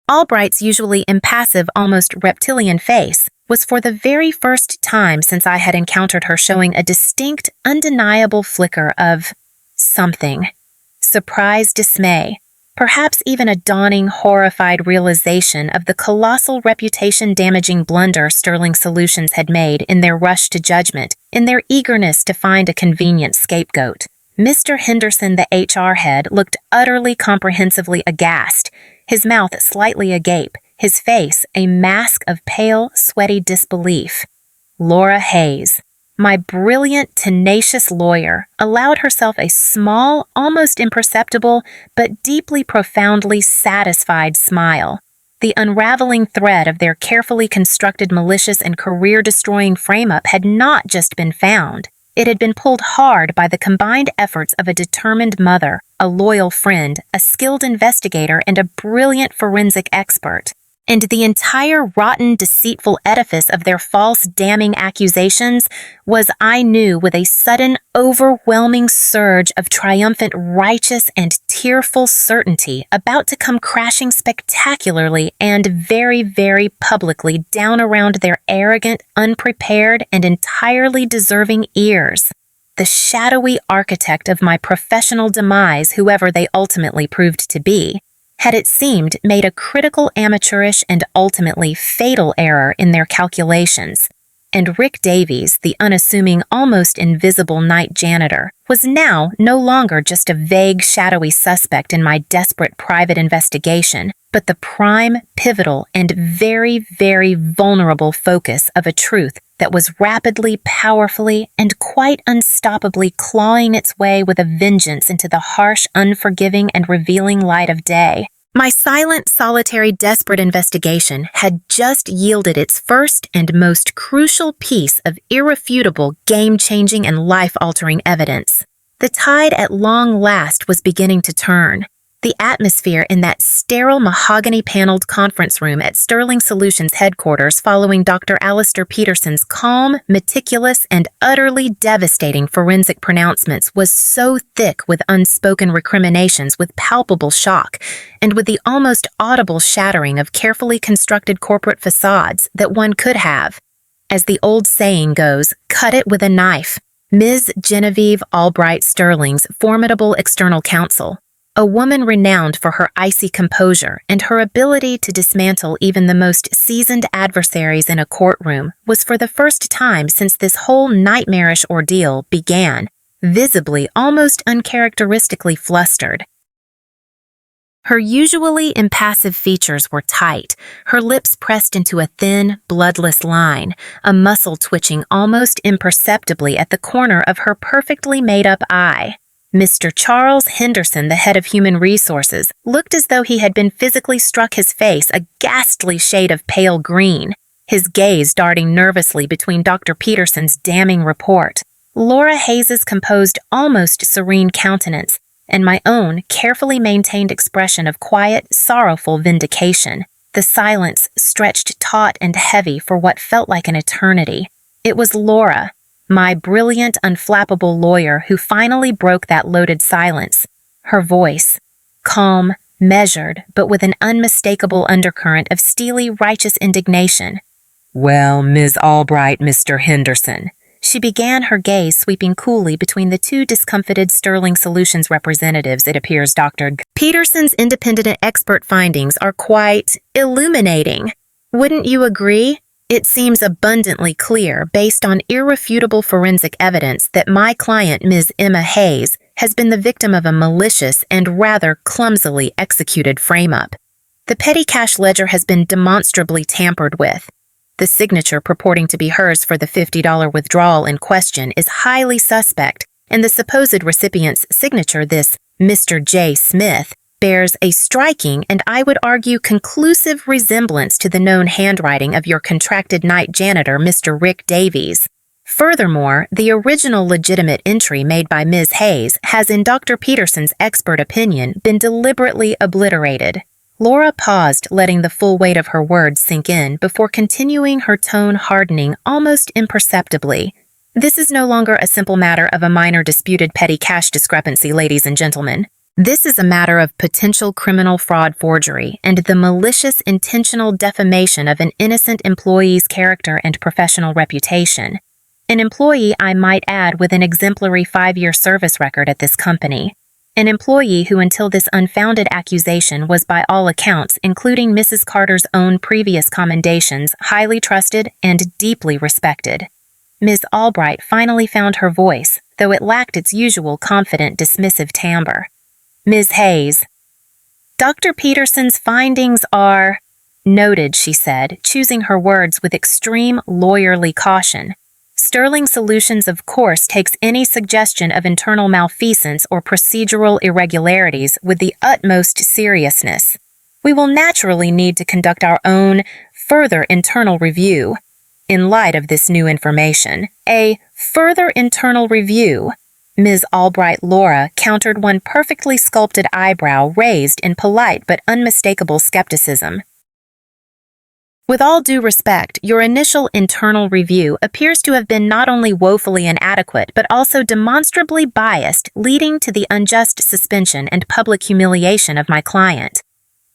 Albright's usually impassive, almost reptilian face was for the very first time since I had encountered her showing a distinct, undeniable flicker of something. Surprise, dismay, perhaps even a dawning, horrified realization of the colossal reputation-damaging blunder Sterling Solutions had made in their rush to judgment, in their eagerness to find a convenient scapegoat. Mr. Henderson, the HR head, looked utterly comprehensively aghast, his mouth slightly agape, his face a mask of pale, sweaty disbelief. Laura Hayes, my brilliant, tenacious lawyer, allowed herself a small, almost imperceptible, but deeply, profoundly satisfied smile. The unraveling thread of their carefully constructed malicious and career-destroying frame-up had not just been found. It had been pulled hard by the combined efforts of a determined mother, a loyal friend, a skilled investigator, and a brilliant forensic expert. and the entire rotten, deceitful edifice of their false, damning accusations was, I knew with a sudden, overwhelming surge of triumphant, righteous, and tearful certainty, about to come crashing spectacularly and very, very publicly down around their arrogant, unprepared, and entirely deserving ears. The shadowy architect of my professional demise, whoever they ultimately proved to be, had, it seemed, made a critical, amateurish, and ultimately fatal error in their calculations, and Rick Davies, the unassuming, almost invisible night janitor, was now no longer just a vague, shadowy suspect in my desperate private investigation, but the prime, pivotal, and very, very vulnerable focus of a truth that was rapidly, powerfully, and quite unstoppably clawing its way with a vengeance into the harsh, unforgiving, and revealing light of day. My silent, solitary, desperate investigation had just yielded its first and most crucial piece of irrefutable, game-changing, and life-altering evidence. The tide at long last was beginning to turn. The atmosphere in that sterile mahogany-paneled conference room at Sterling Solutions headquarters following Dr. Alistair Peterson's calm, meticulous, and utterly devastating forensic pronouncements was so thick with unspoken recriminations, with palpable shock, and with the almost audible shattering of carefully constructed corporate facades that one could have, as the old saying goes, cut it with a knife. Ms. Genevieve Albright Sterling's formidable external counsel, a woman renowned for her icy composure and her ability to dismantle even the most seasoned adversaries in a courtroom, was for the first time since this whole nightmarish ordeal began, visibly, almost uncharacteristically flustered. Her usually impassive features were tight, her lips pressed into a thin, bloodless line, a muscle twitching almost imperceptibly at the corner of her perfectly made-up eye. Mr. Charles Henderson, the head of Human Resources, looked as though he had been physically struck, his face a ghastly shade of pale green, his gaze darting nervously between Dr. Peterson's damning report, Laura Hayes's composed, almost serene countenance, and my own carefully maintained expression of quiet, sorrowful vindication. The silence stretched taut and heavy for what felt like an eternity. It was Laura, my brilliant, unflappable lawyer, who finally broke that loaded silence. Her voice, calm, measured, but with an unmistakable undercurrent of steely, righteous indignation. "Well, Ms. Albright, Mr. Henderson," she began, her gaze sweeping coolly between the two discomfited Sterling Solutions representatives. "It appears Dr. Peterson's independent expert findings are quite illuminating. Wouldn't you agree? It seems abundantly clear, based on irrefutable forensic evidence, that my client, Ms. Emma Hayes, has been the victim of a malicious and rather clumsily executed frame-up. The petty cash ledger has been demonstrably tampered with. The signature purporting to be hers for the $50 withdrawal in question is highly suspect, and the supposed recipient's signature, this Mr. J. Smith, bears a striking and, I would argue, conclusive resemblance to the known handwriting of your contracted night janitor, Mr. Rick Davies. Furthermore, the original legitimate entry made by Ms. Hayes has, in Dr. Peterson's expert opinion, been deliberately obliterated." Laura paused, letting the full weight of her words sink in, before continuing, her tone hardening almost imperceptibly. "This is no longer a simple matter of a minor disputed petty cash discrepancy, ladies and gentlemen. This is a matter of potential criminal fraud, forgery, and the malicious, intentional defamation of an innocent employee's character and professional reputation. An employee, I might add, with an exemplary 5-year service record at this company. An employee who, until this unfounded accusation, was by all accounts, including Mrs. Carter's own previous commendations, highly trusted and deeply respected." Ms. Albright finally found her voice, though it lacked its usual confident, dismissive timbre. "Ms. Hayes, Dr. Peterson's findings are noted," she said, choosing her words with extreme lawyerly caution. "Sterling Solutions, of course, takes any suggestion of internal malfeasance or procedural irregularities with the utmost seriousness. We will naturally need to conduct our own further internal review. In light of this new information, a further internal review," Ms. Albright Laura countered, one perfectly sculpted eyebrow raised in polite but unmistakable skepticism. With all due respect, your initial internal review appears to have been not only woefully inadequate, but also demonstrably biased, leading to the unjust suspension and public humiliation of my client.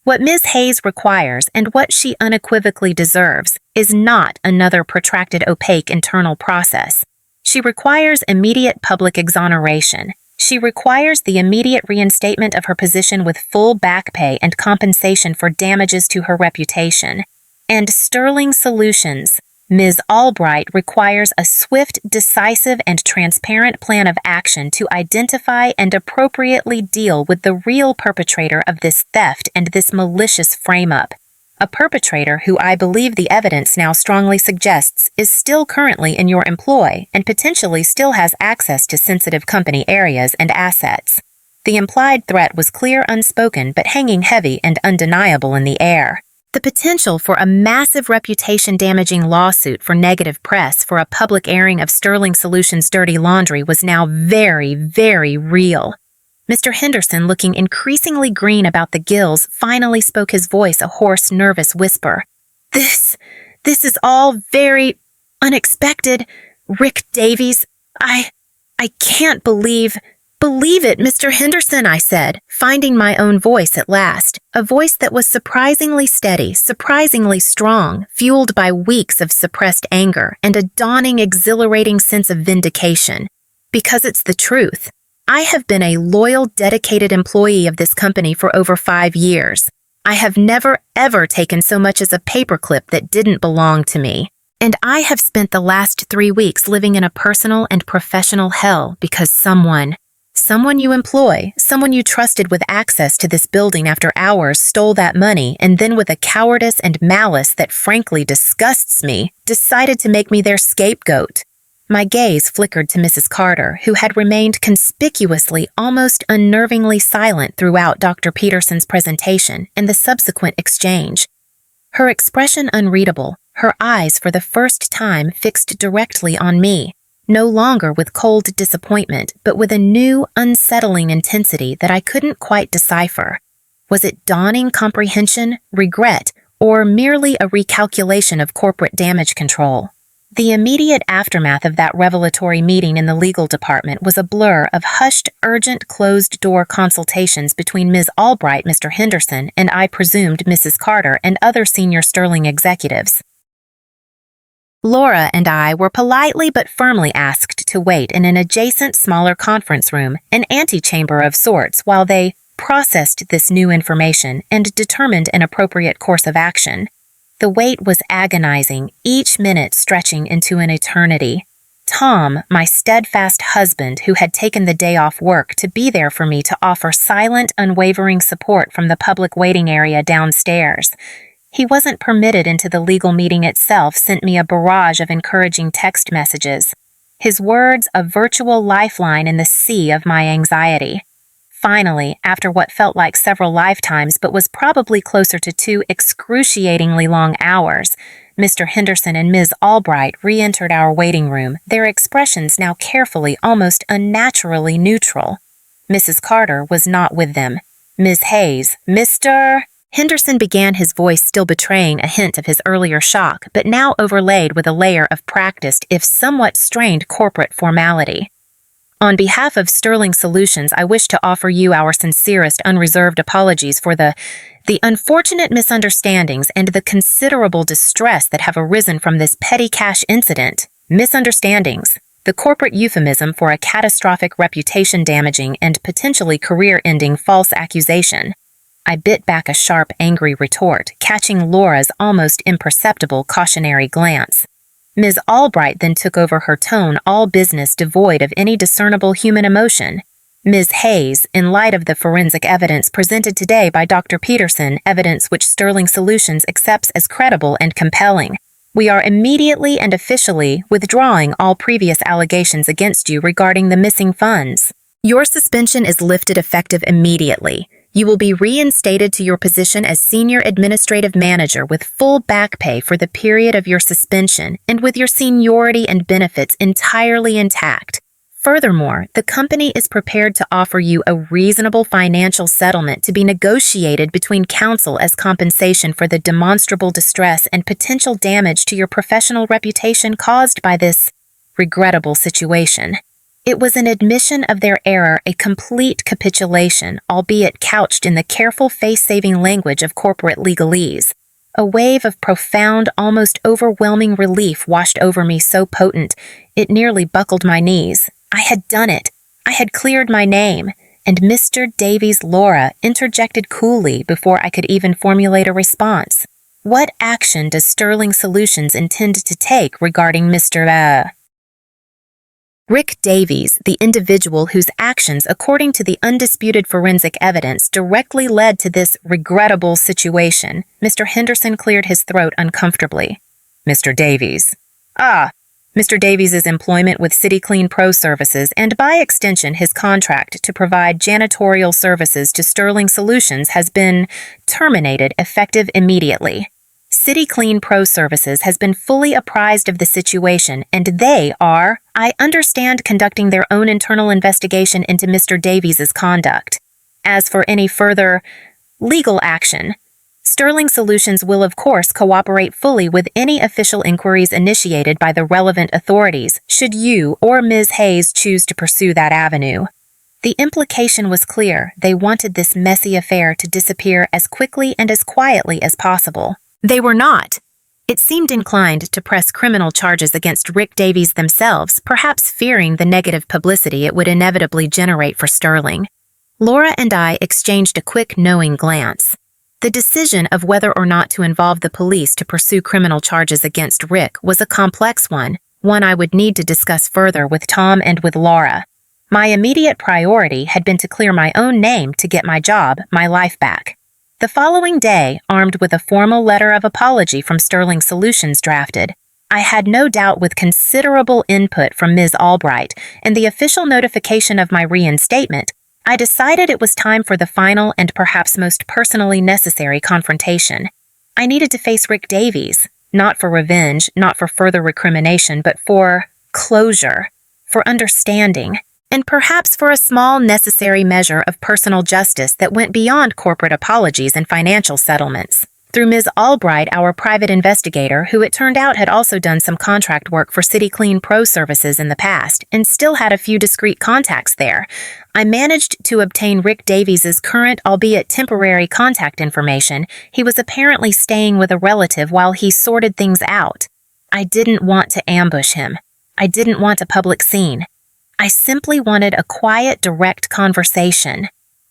What Ms. Hayes requires, and what she unequivocally deserves, is not another protracted opaque internal process. She requires immediate public exoneration. She requires the immediate reinstatement of her position with full back pay and compensation for damages to her reputation. And Sterling Solutions, Ms. Albright requires a swift, decisive, and transparent plan of action to identify and appropriately deal with the real perpetrator of this theft and this malicious frame-up. A perpetrator who I believe the evidence now strongly suggests is still currently in your employ and potentially still has access to sensitive company areas and assets. The implied threat was clear, unspoken, but hanging heavy and undeniable in the air. The potential for a massive reputation-damaging lawsuit for negative press for a public airing of Sterling Solutions' dirty laundry was now very, very real. Mr. Henderson, looking increasingly green about the gills, finally spoke, his voice a hoarse, nervous whisper. This is all very unexpected. Rick Davies, I can't believe it, Mr. Henderson, I said, finding my own voice at last, a voice that was surprisingly steady, surprisingly strong, fueled by weeks of suppressed anger and a dawning, exhilarating sense of vindication. Because it's the truth. I have been a loyal, dedicated employee of this company for over 5 years. I have never, ever taken so much as a paperclip that didn't belong to me. And I have spent the last 3 weeks living in a personal and professional hell because someone you employ, someone you trusted with access to this building after hours, stole that money, and then with a cowardice and malice that frankly disgusts me, decided to make me their scapegoat. My gaze flickered to Mrs. Carter, who had remained conspicuously, almost unnervingly silent throughout Dr. Peterson's presentation and the subsequent exchange. Her expression unreadable, her eyes for the first time fixed directly on me, no longer with cold disappointment, but with a new, unsettling intensity that I couldn't quite decipher. Was it dawning comprehension, regret, or merely a recalculation of corporate damage control? The immediate aftermath of that revelatory meeting in the legal department was a blur of hushed, urgent, closed-door consultations between Ms. Albright, Mr. Henderson, and I presumed Mrs. Carter and other senior Sterling executives. Laura and I were politely but firmly asked to wait in an adjacent smaller conference room, an antechamber of sorts, while they processed this new information and determined an appropriate course of action. The wait was agonizing, each minute stretching into an eternity. Tom, my steadfast husband, who had taken the day off work to be there for me to offer silent, unwavering support from the public waiting area downstairs. He wasn't permitted into the legal meeting itself, sent me a barrage of encouraging text messages. His words a virtual lifeline in the sea of my anxiety. Finally, after what felt like several lifetimes but was probably closer to 2 excruciatingly long hours, Mr. Henderson and Ms. Albright re-entered our waiting room, their expressions now carefully, almost unnaturally neutral. Mrs. Carter was not with them. Ms. Hayes, Mr. Henderson began, his voice still betraying a hint of his earlier shock, but now overlaid with a layer of practiced, if somewhat strained, corporate formality. On behalf of Sterling Solutions, I wish to offer you our sincerest, unreserved apologies for the unfortunate misunderstandings and the considerable distress that have arisen from this petty cash incident. Misunderstandings, the corporate euphemism for a catastrophic, reputation-damaging, and potentially career-ending false accusation. I bit back a sharp, angry retort, catching Laura's almost imperceptible cautionary glance. Ms. Albright then took over her tone, all business, devoid of any discernible human emotion. Ms. Hayes, in light of the forensic evidence presented today by Dr. Peterson, evidence which Sterling Solutions accepts as credible and compelling, we are immediately and officially withdrawing all previous allegations against you regarding the missing funds. Your suspension is lifted effective immediately. You will be reinstated to your position as Senior Administrative Manager with full back pay for the period of your suspension and with your seniority and benefits entirely intact. Furthermore, the company is prepared to offer you a reasonable financial settlement to be negotiated between counsel as compensation for the demonstrable distress and potential damage to your professional reputation caused by this regrettable situation. It was an admission of their error, a complete capitulation, albeit couched in the careful face-saving language of corporate legalese. A wave of profound, almost overwhelming relief washed over me so potent, it nearly buckled my knees. I had done it. I had cleared my name, and Mr. Davies' Laura interjected coolly before I could even formulate a response. What action does Sterling Solutions intend to take regarding Mr. Rick Davies, the individual whose actions, according to the undisputed forensic evidence, directly led to this regrettable situation? Mr. Henderson cleared his throat uncomfortably. Mr. Davies. Mr. Davies' employment with City Clean Pro Services and, by extension, his contract to provide janitorial services to Sterling Solutions has been terminated effective immediately. City Clean Pro Services has been fully apprised of the situation, and they are, I understand, conducting their own internal investigation into Mr. Davies' conduct. As for any further legal action, Sterling Solutions will of course cooperate fully with any official inquiries initiated by the relevant authorities, should you or Ms. Hayes choose to pursue that avenue. The implication was clear. They wanted this messy affair to disappear as quickly and as quietly as possible. They were not. It seemed inclined to press criminal charges against Rick Davies themselves, perhaps fearing the negative publicity it would inevitably generate for Sterling. Laura and I exchanged a quick, knowing glance. The decision of whether or not to involve the police to pursue criminal charges against Rick was a complex one I would need to discuss further with Tom and with Laura. My immediate priority had been to clear my own name to get my job, my life back. The following day, armed with a formal letter of apology from Sterling Solutions drafted, I had no doubt with considerable input from Ms. Albright and the official notification of my reinstatement, I decided it was time for the final and perhaps most personally necessary confrontation. I needed to face Rick Davies, not for revenge, not for further recrimination, but for closure, for understanding, and perhaps for a small necessary measure of personal justice that went beyond corporate apologies and financial settlements. Through Ms. Albright, our private investigator, who it turned out had also done some contract work for City Clean Pro Services in the past and still had a few discreet contacts there, I managed to obtain Rick Davies' current, albeit temporary, contact information. He was apparently staying with a relative while he sorted things out. I didn't want to ambush him. I didn't want a public scene. I simply wanted a quiet, direct conversation.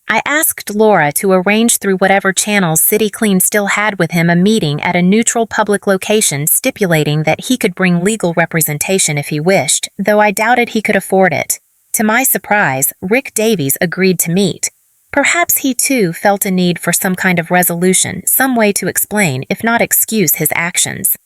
I asked Laura to arrange through whatever channels City Clean still had with him a meeting at a neutral public location, stipulating that he could bring legal representation if he wished, though I doubted he could afford it. To my surprise, Rick Davies agreed to meet. Perhaps he too felt a need for some kind of resolution, some way to explain, if not excuse, his actions.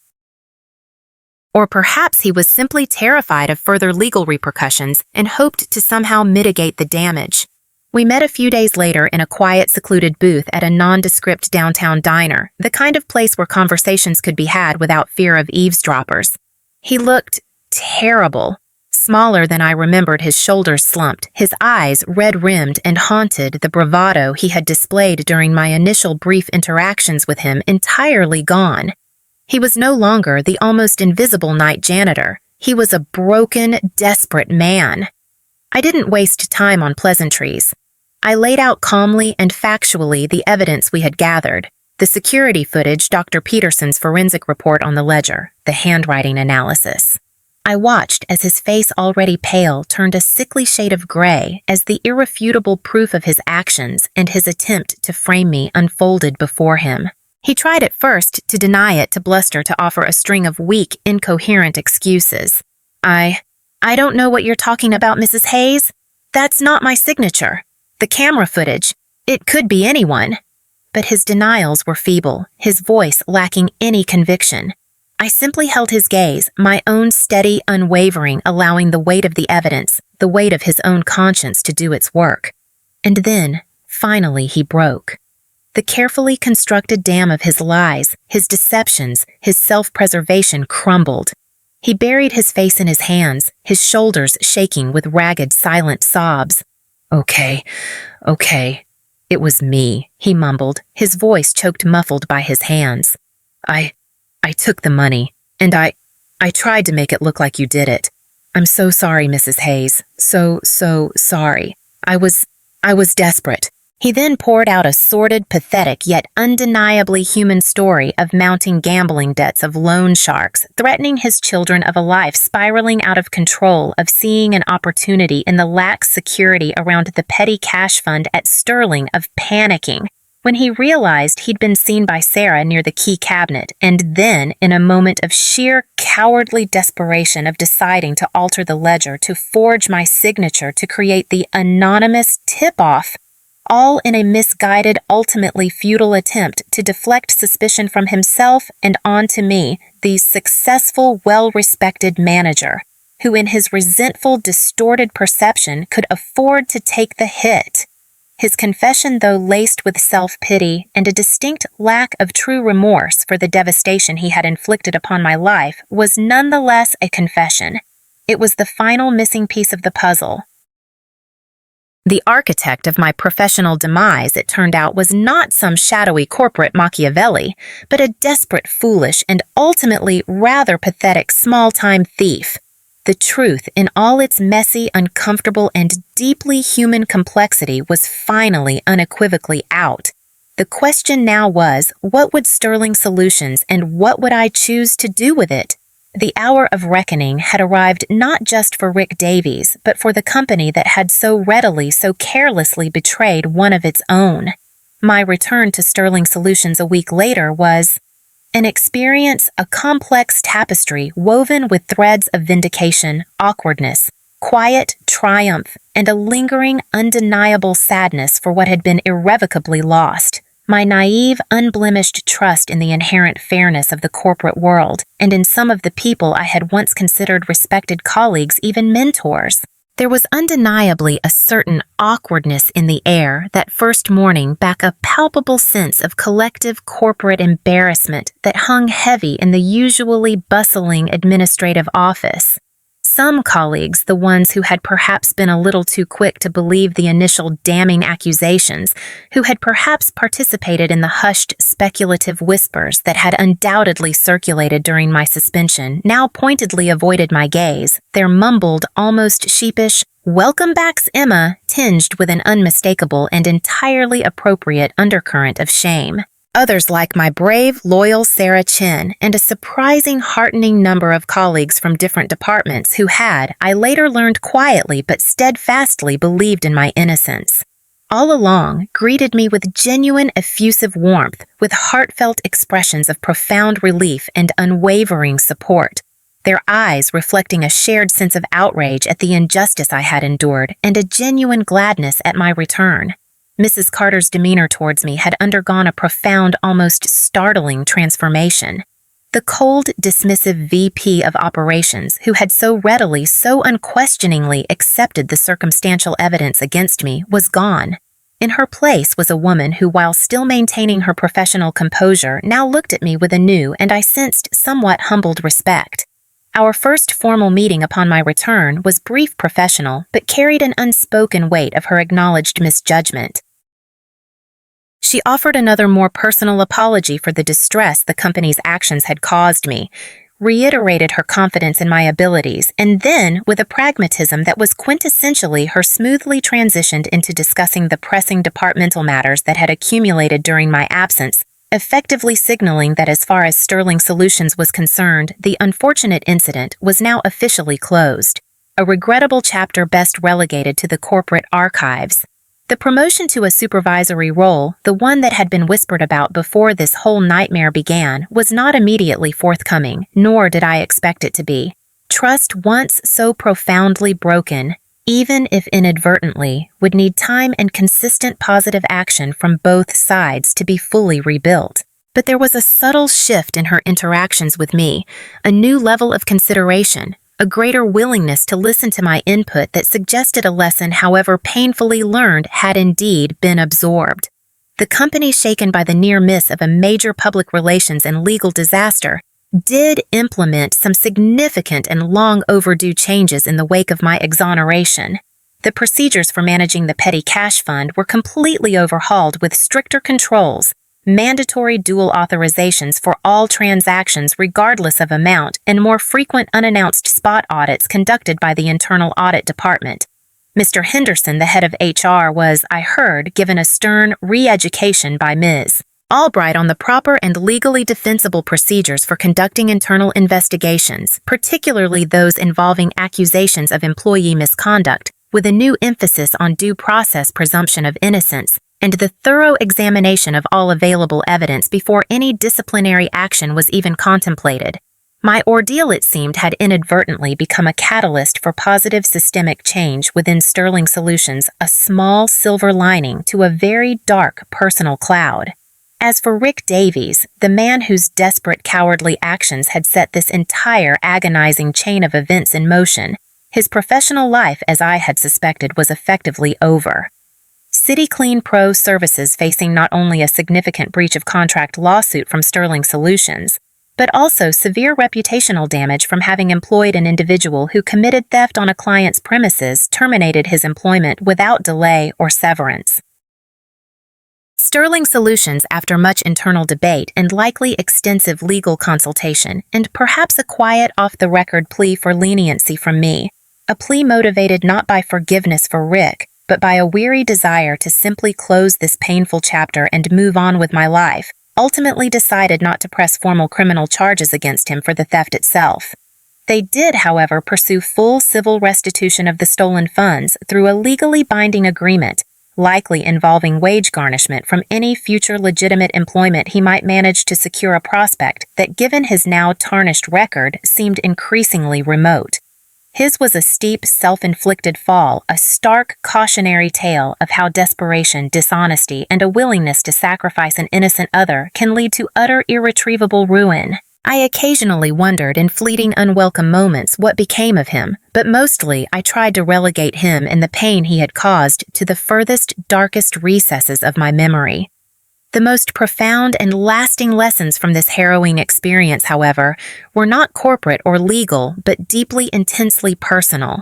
Or perhaps he was simply terrified of further legal repercussions and hoped to somehow mitigate the damage. We met a few days later in a quiet, secluded booth at a nondescript downtown diner, the kind of place where conversations could be had without fear of eavesdroppers. He looked terrible. Smaller than I remembered, his shoulders slumped, his eyes red-rimmed and haunted, the bravado he had displayed during my initial brief interactions with him entirely gone. He was no longer the almost invisible night janitor. He was a broken, desperate man. I didn't waste time on pleasantries. I laid out calmly and factually the evidence we had gathered, the security footage, Dr. Peterson's forensic report on the ledger, the handwriting analysis. I watched as his face, already pale, turned a sickly shade of gray as the irrefutable proof of his actions and his attempt to frame me unfolded before him. He tried at first to deny it, to bluster, to offer a string of weak, incoherent excuses. I don't know what you're talking about, Mrs. Hayes. That's not my signature. The camera footage. It could be anyone. But his denials were feeble, his voice lacking any conviction. I simply held his gaze, my own steady, unwavering, allowing the weight of the evidence, the weight of his own conscience to do its work. And then, finally, he broke. The carefully constructed dam of his lies, his deceptions, his self-preservation crumbled. He buried his face in his hands, his shoulders shaking with ragged, silent sobs. Okay. It was me, he mumbled, his voice choked muffled by his hands. I took the money, and I tried to make it look like you did it. I'm so sorry, Mrs. Hayes. So sorry. I was desperate. He then poured out a sordid, pathetic, yet undeniably human story of mounting gambling debts of loan sharks, threatening his children of a life spiraling out of control, of seeing an opportunity in the lax security around the petty cash fund at Sterling, of panicking when he realized he'd been seen by Sarah near the key cabinet, and then, in a moment of sheer cowardly desperation of deciding to alter the ledger, to forge my signature to create the anonymous tip-off, all in a misguided, ultimately futile attempt to deflect suspicion from himself and onto me, the successful, well-respected manager, who in his resentful, distorted perception could afford to take the hit. His confession, though laced with self-pity and a distinct lack of true remorse for the devastation he had inflicted upon my life, was nonetheless a confession. It was the final missing piece of the puzzle. The architect of my professional demise, it turned out, was not some shadowy corporate Machiavelli, but a desperate, foolish, and ultimately rather pathetic small-time thief. The truth, in all its messy, uncomfortable, and deeply human complexity, was finally unequivocally out. The question now was, what would Sterling Solutions and what would I choose to do with it? The hour of reckoning had arrived not just for Rick Davies, but for the company that had so readily, so carelessly betrayed one of its own. My return to Sterling Solutions a week later was an experience, a complex tapestry woven with threads of vindication, awkwardness, quiet triumph, and a lingering, undeniable sadness for what had been irrevocably lost. My naive, unblemished trust in the inherent fairness of the corporate world, and in some of the people I had once considered respected colleagues, even mentors. There was undeniably a certain awkwardness in the air that first morning, back a palpable sense of collective corporate embarrassment that hung heavy in the usually bustling administrative office. Some colleagues, the ones who had perhaps been a little too quick to believe the initial damning accusations, who had perhaps participated in the hushed, speculative whispers that had undoubtedly circulated during my suspension, now pointedly avoided my gaze, their mumbled, almost sheepish, "Welcome back's Emma," tinged with an unmistakable and entirely appropriate undercurrent of shame. Others like my brave, loyal Sarah Chin, and a surprising, heartening number of colleagues from different departments who had, I later learned quietly but steadfastly, believed in my innocence. All along, greeted me with genuine, effusive warmth, with heartfelt expressions of profound relief and unwavering support, their eyes reflecting a shared sense of outrage at the injustice I had endured and a genuine gladness at my return. Mrs. Carter's demeanor towards me had undergone a profound, almost startling transformation. The cold, dismissive VP of operations, who had so readily, so unquestioningly accepted the circumstantial evidence against me, was gone. In her place was a woman who, while still maintaining her professional composure, now looked at me with a new and I sensed somewhat humbled respect. Our first formal meeting upon my return was brief, professional, but carried an unspoken weight of her acknowledged misjudgment. She offered another more personal apology for the distress the company's actions had caused me, reiterated her confidence in my abilities, and then, with a pragmatism that was quintessentially her, smoothly transitioned into discussing the pressing departmental matters that had accumulated during my absence, effectively signaling that as far as Sterling Solutions was concerned, the unfortunate incident was now officially closed, a regrettable chapter best relegated to the corporate archives. The promotion to a supervisory role, the one that had been whispered about before this whole nightmare began, was not immediately forthcoming, nor did I expect it to be. Trust once so profoundly broken, even if inadvertently, would need time and consistent positive action from both sides to be fully rebuilt. But there was a subtle shift in her interactions with me, a new level of consideration, a greater willingness to listen to my input that suggested a lesson, however painfully learned, had indeed been absorbed. The company, shaken by the near miss of a major public relations and legal disaster, did implement some significant and long overdue changes in the wake of my exoneration. The procedures for managing the petty cash fund were completely overhauled with stricter controls, mandatory dual authorizations for all transactions regardless of amount, and more frequent unannounced spot audits conducted by the Internal Audit Department. Mr. Henderson, the head of HR, was, I heard, given a stern re-education by Ms. Albright on the proper and legally defensible procedures for conducting internal investigations, particularly those involving accusations of employee misconduct, with a new emphasis on due process presumption of innocence, and the thorough examination of all available evidence before any disciplinary action was even contemplated. My ordeal, it seemed, had inadvertently become a catalyst for positive systemic change within Sterling Solutions, a small silver lining to a very dark personal cloud. As for Rick Davies, the man whose desperate, cowardly actions had set this entire agonizing chain of events in motion, his professional life, as I had suspected, was effectively over. CityClean Pro Services facing not only a significant breach of contract lawsuit from Sterling Solutions, but also severe reputational damage from having employed an individual who committed theft on a client's premises, terminated his employment without delay or severance. Sterling Solutions, after much internal debate and likely extensive legal consultation, and perhaps a quiet off-the-record plea for leniency from me, a plea motivated not by forgiveness for Rick, but by a weary desire to simply close this painful chapter and move on with my life, ultimately decided not to press formal criminal charges against him for the theft itself. They did, however, pursue full civil restitution of the stolen funds through a legally binding agreement, likely involving wage garnishment from any future legitimate employment he might manage to secure, a prospect that, given his now tarnished record, seemed increasingly remote. His was a steep, self-inflicted fall, a stark, cautionary tale of how desperation, dishonesty, and a willingness to sacrifice an innocent other can lead to utter, irretrievable ruin. I occasionally wondered in fleeting, unwelcome moments what became of him, but mostly I tried to relegate him and the pain he had caused to the furthest, darkest recesses of my memory. The most profound and lasting lessons from this harrowing experience, however, were not corporate or legal, but deeply, intensely personal.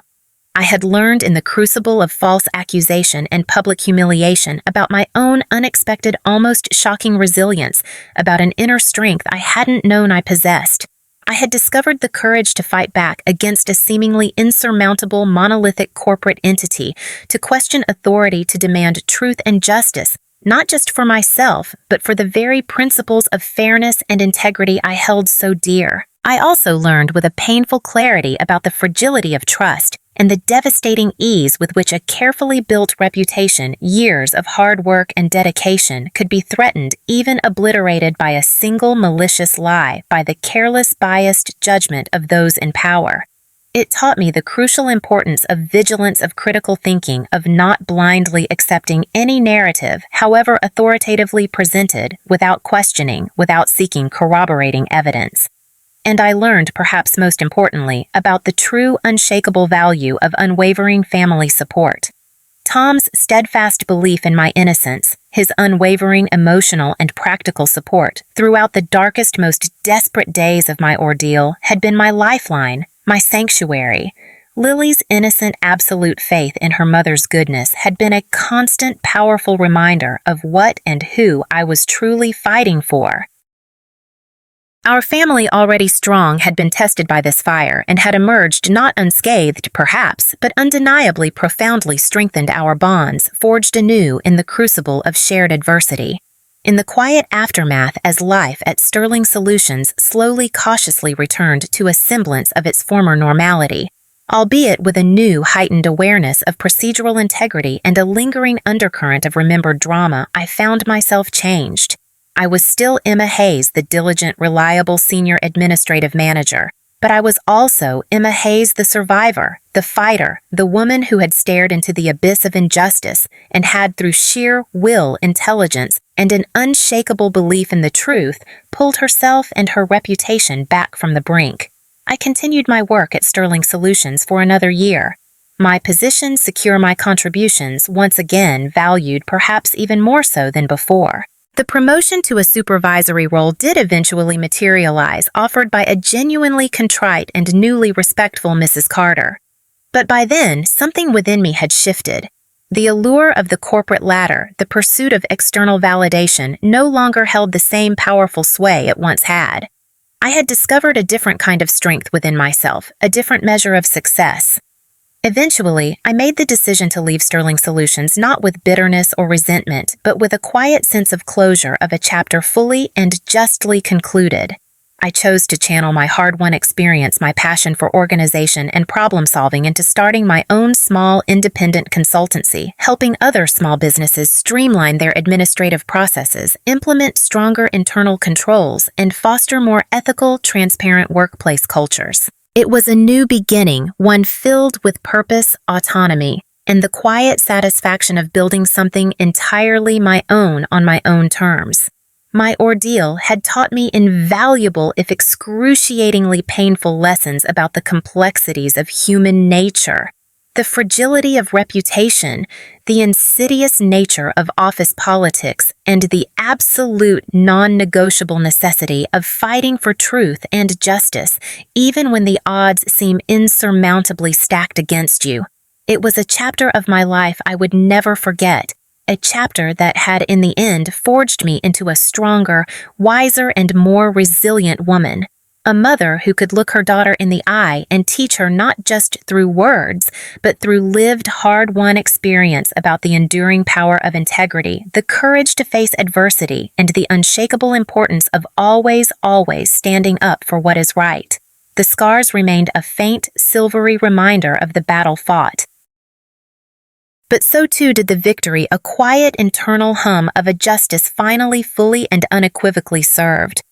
I had learned in the crucible of false accusation and public humiliation about my own unexpected, almost shocking resilience, about an inner strength I hadn't known I possessed. I had discovered the courage to fight back against a seemingly insurmountable, monolithic corporate entity, to question authority, to demand truth and justice, not just for myself, but for the very principles of fairness and integrity I held so dear. I also learned with a painful clarity about the fragility of trust and the devastating ease with which a carefully built reputation, years of hard work and dedication, could be threatened, even obliterated by a single malicious lie, by the careless, biased judgment of those in power. It taught me the crucial importance of vigilance, of critical thinking, of not blindly accepting any narrative, however authoritatively presented, without questioning, without seeking corroborating evidence. And I learned, perhaps most importantly, about the true, unshakable value of unwavering family support. Tom's steadfast belief in my innocence, his unwavering emotional and practical support throughout the darkest, most desperate days of my ordeal, had been my lifeline, my sanctuary. Lily's innocent, absolute faith in her mother's goodness had been a constant, powerful reminder of what and who I was truly fighting for. Our family, already strong, had been tested by this fire and had emerged not unscathed, perhaps, but undeniably profoundly strengthened. Our bonds forged anew in the crucible of shared adversity. In the quiet aftermath, as life at Sterling Solutions slowly, cautiously returned to a semblance of its former normality, albeit with a new, heightened awareness of procedural integrity and a lingering undercurrent of remembered drama, I found myself changed. I was still Emma Hayes, the diligent, reliable senior administrative manager, but I was also Emma Hayes, the survivor, the fighter, the woman who had stared into the abyss of injustice and had, through sheer will, intelligence, and an unshakable belief in the truth, pulled herself and her reputation back from the brink. I continued my work at Sterling Solutions for another year. My position secure, my contributions once again valued, perhaps even more so than before. The promotion to a supervisory role did eventually materialize, offered by a genuinely contrite and newly respectful Mrs. Carter. But by then, something within me had shifted. The allure of the corporate ladder, the pursuit of external validation, no longer held the same powerful sway it once had. I had discovered a different kind of strength within myself, a different measure of success. Eventually, I made the decision to leave Sterling Solutions not with bitterness or resentment, but with a quiet sense of closure of a chapter fully and justly concluded. I chose to channel my hard-won experience, my passion for organization and problem-solving into starting my own small, independent consultancy, helping other small businesses streamline their administrative processes, implement stronger internal controls, and foster more ethical, transparent workplace cultures. It was a new beginning, one filled with purpose, autonomy, and the quiet satisfaction of building something entirely my own on my own terms. My ordeal had taught me invaluable, if excruciatingly painful, lessons about the complexities of human nature, the fragility of reputation, the insidious nature of office politics, and the absolute non-negotiable necessity of fighting for truth and justice, even when the odds seem insurmountably stacked against you. It was a chapter of my life I would never forget, a chapter that had in the end forged me into a stronger, wiser, and more resilient woman. A mother who could look her daughter in the eye and teach her not just through words, but through lived, hard-won experience about the enduring power of integrity, the courage to face adversity, and the unshakable importance of always standing up for what is right. The scars remained a faint, silvery reminder of the battle fought. But so too did the victory, a quiet internal hum of a justice finally fully and unequivocally served.